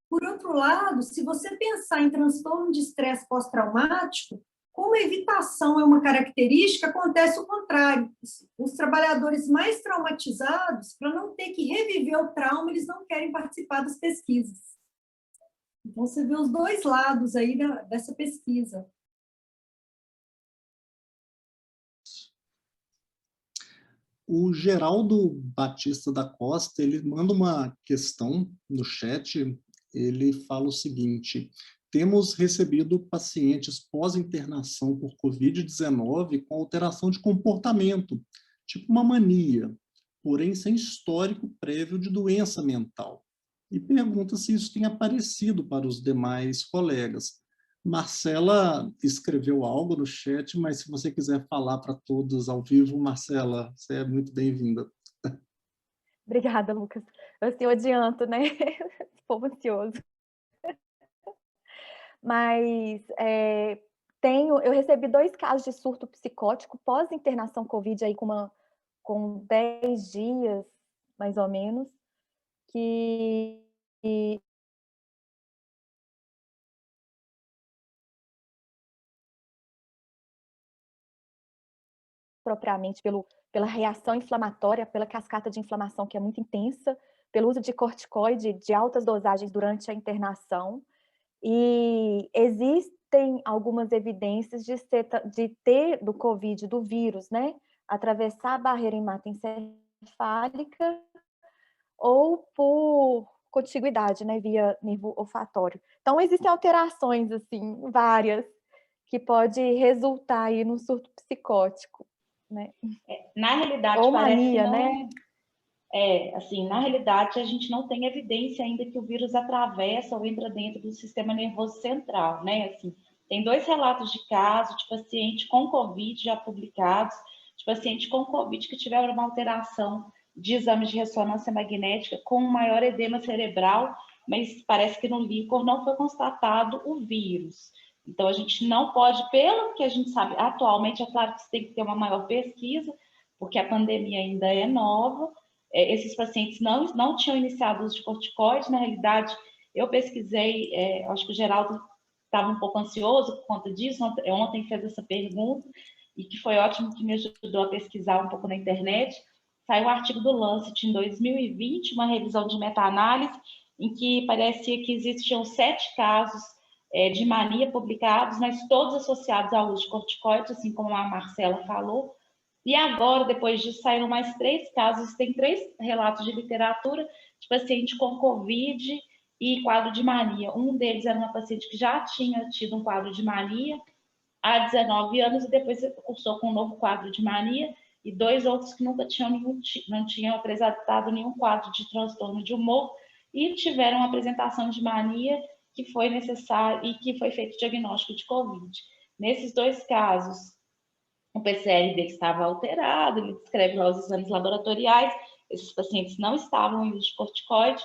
Por outro lado, se você pensar em transtorno de estresse pós-traumático, como a evitação é uma característica, acontece o contrário. Os trabalhadores mais traumatizados, para não ter que reviver o trauma, eles não querem participar das pesquisas. Então, você vê os dois lados aí dessa pesquisa. O Geraldo Batista da Costa, ele manda uma questão no chat, ele fala o seguinte: temos recebido pacientes pós-internação por Covid-19 com alteração de comportamento, tipo uma mania, porém sem histórico prévio de doença mental. E pergunta se isso tem aparecido para os demais colegas. Marcela escreveu algo no chat, mas se você quiser falar para todos ao vivo, Marcela, você é muito bem-vinda. Obrigada, Lucas. Eu assim, adianto, né? Esse povo ansioso. mas eu recebi 2 casos de surto psicótico pós-internação Covid, aí com 10 dias, mais ou menos, que propriamente pela reação inflamatória, pela cascata de inflamação que é muito intensa, pelo uso de corticoide de altas dosagens durante a internação. E existem algumas evidências de ter do Covid, do vírus, né, atravessar a barreira hematoencefálica ou por contiguidade, né, via nervo olfatório. Então, existem alterações, assim, várias, que pode resultar aí num surto psicótico, né? Na realidade, ou parece mania, que não... né? Assim, na realidade, a gente não tem evidência ainda que o vírus atravessa ou entra dentro do sistema nervoso central, né? Assim, tem 2 relatos de caso de paciente com Covid já publicados, de paciente com Covid que tiveram uma alteração de exames de ressonância magnética com um maior edema cerebral, mas parece que no líquor não foi constatado o vírus. Então, a gente não pode, pelo que a gente sabe atualmente, é claro que tem que ter uma maior pesquisa, porque a pandemia ainda é nova. Esses pacientes não tinham iniciado o uso de corticoide. Na realidade, eu pesquisei, acho que o Geraldo estava um pouco ansioso por conta disso, ontem fez essa pergunta, e que foi ótimo, que me ajudou a pesquisar um pouco na internet. Saiu um artigo do Lancet em 2020, uma revisão de meta-análise, em que parecia que existiam 7 casos de mania publicados, mas todos associados ao uso de corticoide, assim como a Marcela falou. E agora, depois disso, saíram mais 3 casos, tem 3 relatos de literatura de paciente com Covid e quadro de mania. Um deles era uma paciente que já tinha tido um quadro de mania há 19 anos e depois cursou com um novo quadro de mania, e 2 outros que nunca não tinham apresentado nenhum quadro de transtorno de humor e tiveram uma apresentação de mania que foi necessário e que foi feito o diagnóstico de Covid. Nesses 2 casos, o PCR dele estava alterado, ele descreve lá os exames laboratoriais, esses pacientes não estavam em uso de corticoide,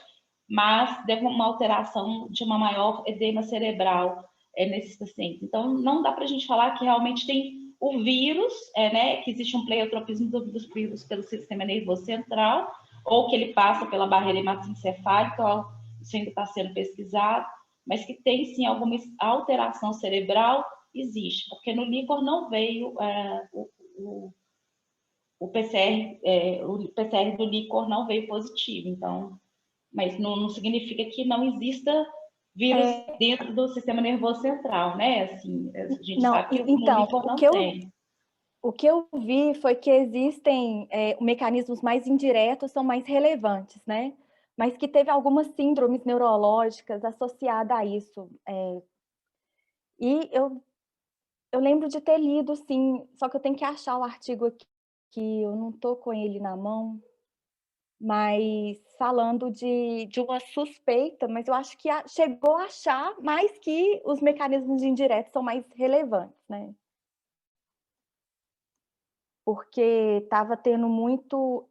mas deu uma alteração de uma maior edema cerebral nesses pacientes. Então, não dá para a gente falar que realmente tem o vírus, né, que existe um pleiotropismo dos vírus pelo sistema nervoso central, ou que ele passa pela barreira hematoencefálica, isso ainda está sendo pesquisado, mas que tem sim alguma alteração cerebral, existe, porque no líquor não veio o PCR do líquor não veio positivo, então, mas não significa que não exista vírus dentro do sistema nervoso central, né? Assim, a gente sabe que então, no líquor não tem. O que eu vi foi que existem mecanismos mais indiretos, são mais relevantes, né? Mas que teve algumas síndromes neurológicas associadas a isso. E eu lembro de ter lido, sim, só que eu tenho que achar o artigo aqui, que eu não estou com ele na mão, mas falando de uma suspeita, mas eu acho que chegou a achar mais que os mecanismos indiretos são mais relevantes, né? Porque estava tendo muito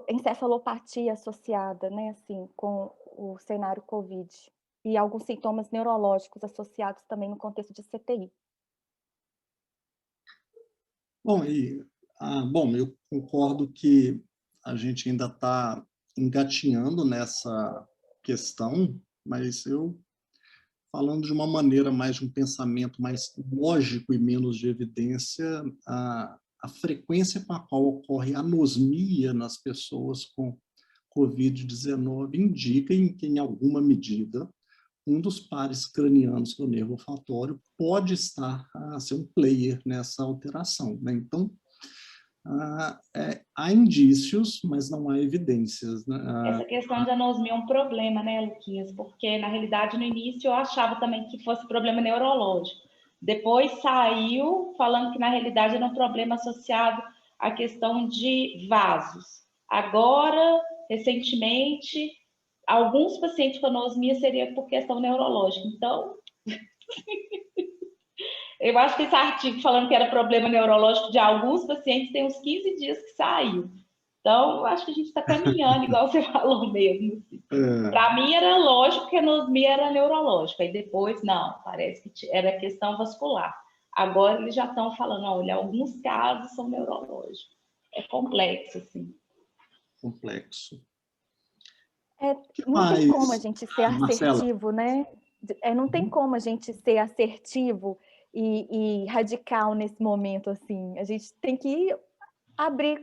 encefalopatia associada, né, assim, com o cenário COVID. E alguns sintomas neurológicos associados também no contexto de CTI. Bom, eu concordo que a gente ainda está engatinhando nessa questão, mas falando de uma maneira mais de um pensamento mais lógico e menos de evidência, a frequência com a qual ocorre anosmia nas pessoas com Covid-19 indica que, em alguma medida, um dos pares cranianos, que é o nervo olfatório, pode estar a ser um player nessa alteração, né? Então, há indícios, mas não há evidências, né? Essa questão de anosmia é um problema, né, Luquinhas? Porque, na realidade, no início eu achava também que fosse problema neurológico. Depois saiu falando que, na realidade, era um problema associado à questão de vasos. Agora, recentemente, alguns pacientes com anosmia seria por questão neurológica. Então, eu acho que esse artigo falando que era problema neurológico de alguns pacientes tem uns 15 dias que saiu. Então, eu acho que a gente está caminhando, igual você falou mesmo. Assim. É. Para mim era lógico que a anosmia era neurológica, e depois, não, parece que era questão vascular. Agora eles já estão falando, olha, alguns casos são neurológicos. É complexo, assim. Complexo. Não tem como a Mas, gente ser Marcela, assertivo, né? Não tem como a gente ser assertivo e radical nesse momento, assim. A gente tem que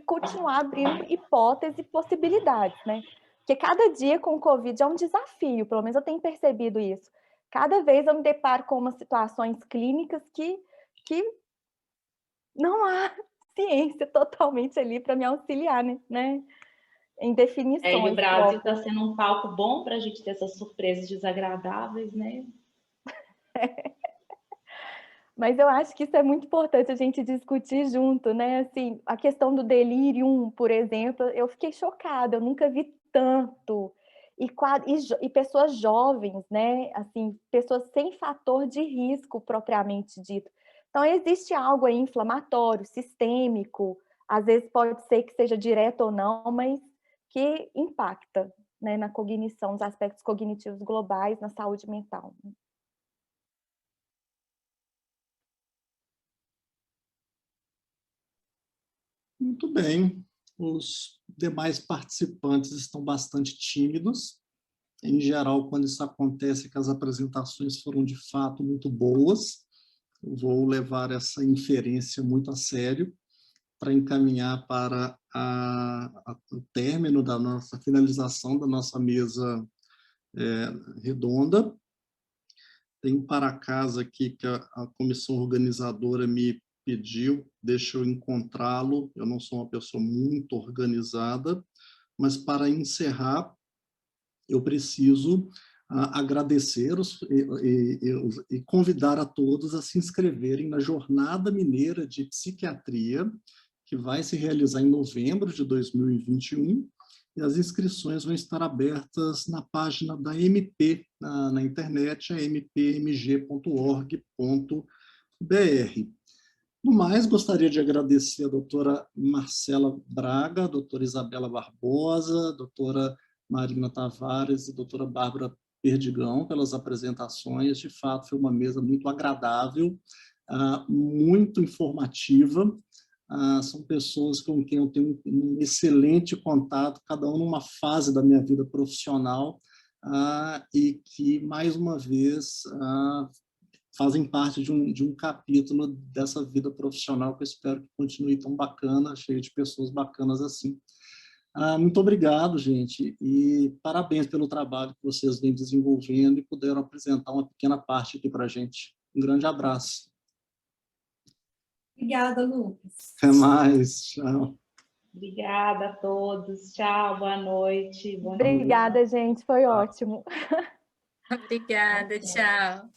continuar abrindo hipóteses e possibilidades, né? Porque cada dia com o Covid é um desafio, pelo menos eu tenho percebido isso. Cada vez eu me deparo com umas situações clínicas que não há ciência totalmente ali para me auxiliar, né? Em E o definições Brasil está próprias. sendo um palco bom para a gente ter essas surpresas desagradáveis, né? Mas eu acho que isso é muito importante a gente discutir junto, né? Assim, a questão do delírio, por exemplo, eu fiquei chocada, eu nunca vi tanto. E pessoas jovens, né? Assim, pessoas sem fator de risco propriamente dito. Então, existe algo aí inflamatório, sistêmico, às vezes pode ser que seja direto ou não, mas que impacta, né, na cognição, nos aspectos cognitivos globais, na saúde mental. muito bem. Os demais participantes estão bastante tímidos. Em geral, quando isso acontece, que as apresentações foram de fato muito boas. Eu vou levar essa inferência muito a sério para encaminhar para o término da nossa finalização da nossa mesa redonda. Tem um para casa aqui que a comissão organizadora me pediu, deixa eu encontrá-lo. Eu não sou uma pessoa muito organizada, mas para encerrar, eu preciso agradecer e convidar a todos a se inscreverem na Jornada Mineira de Psiquiatria, que vai se realizar em novembro de 2021, e as inscrições vão estar abertas na página da MP, na internet, é mpmg.org.br. No mais, gostaria de agradecer a doutora Marcela Braga, a doutora Isabela Barbosa, a doutora Marina Tavares e a doutora Bárbara Perdigão pelas apresentações. De fato, foi uma mesa muito agradável, muito informativa. São pessoas com quem eu tenho um excelente contato, cada um numa fase da minha vida profissional, e que, mais uma vez, fazem parte de um capítulo dessa vida profissional que eu espero que continue tão bacana, cheio de pessoas bacanas assim. Muito obrigado, gente, e parabéns pelo trabalho que vocês vêm desenvolvendo e puderam apresentar uma pequena parte aqui para a gente. Um grande abraço. Obrigada, Lucas. Até mais. Tchau. Obrigada a todos. Tchau, boa noite. Obrigada, gente, foi ótimo. Obrigada, tchau.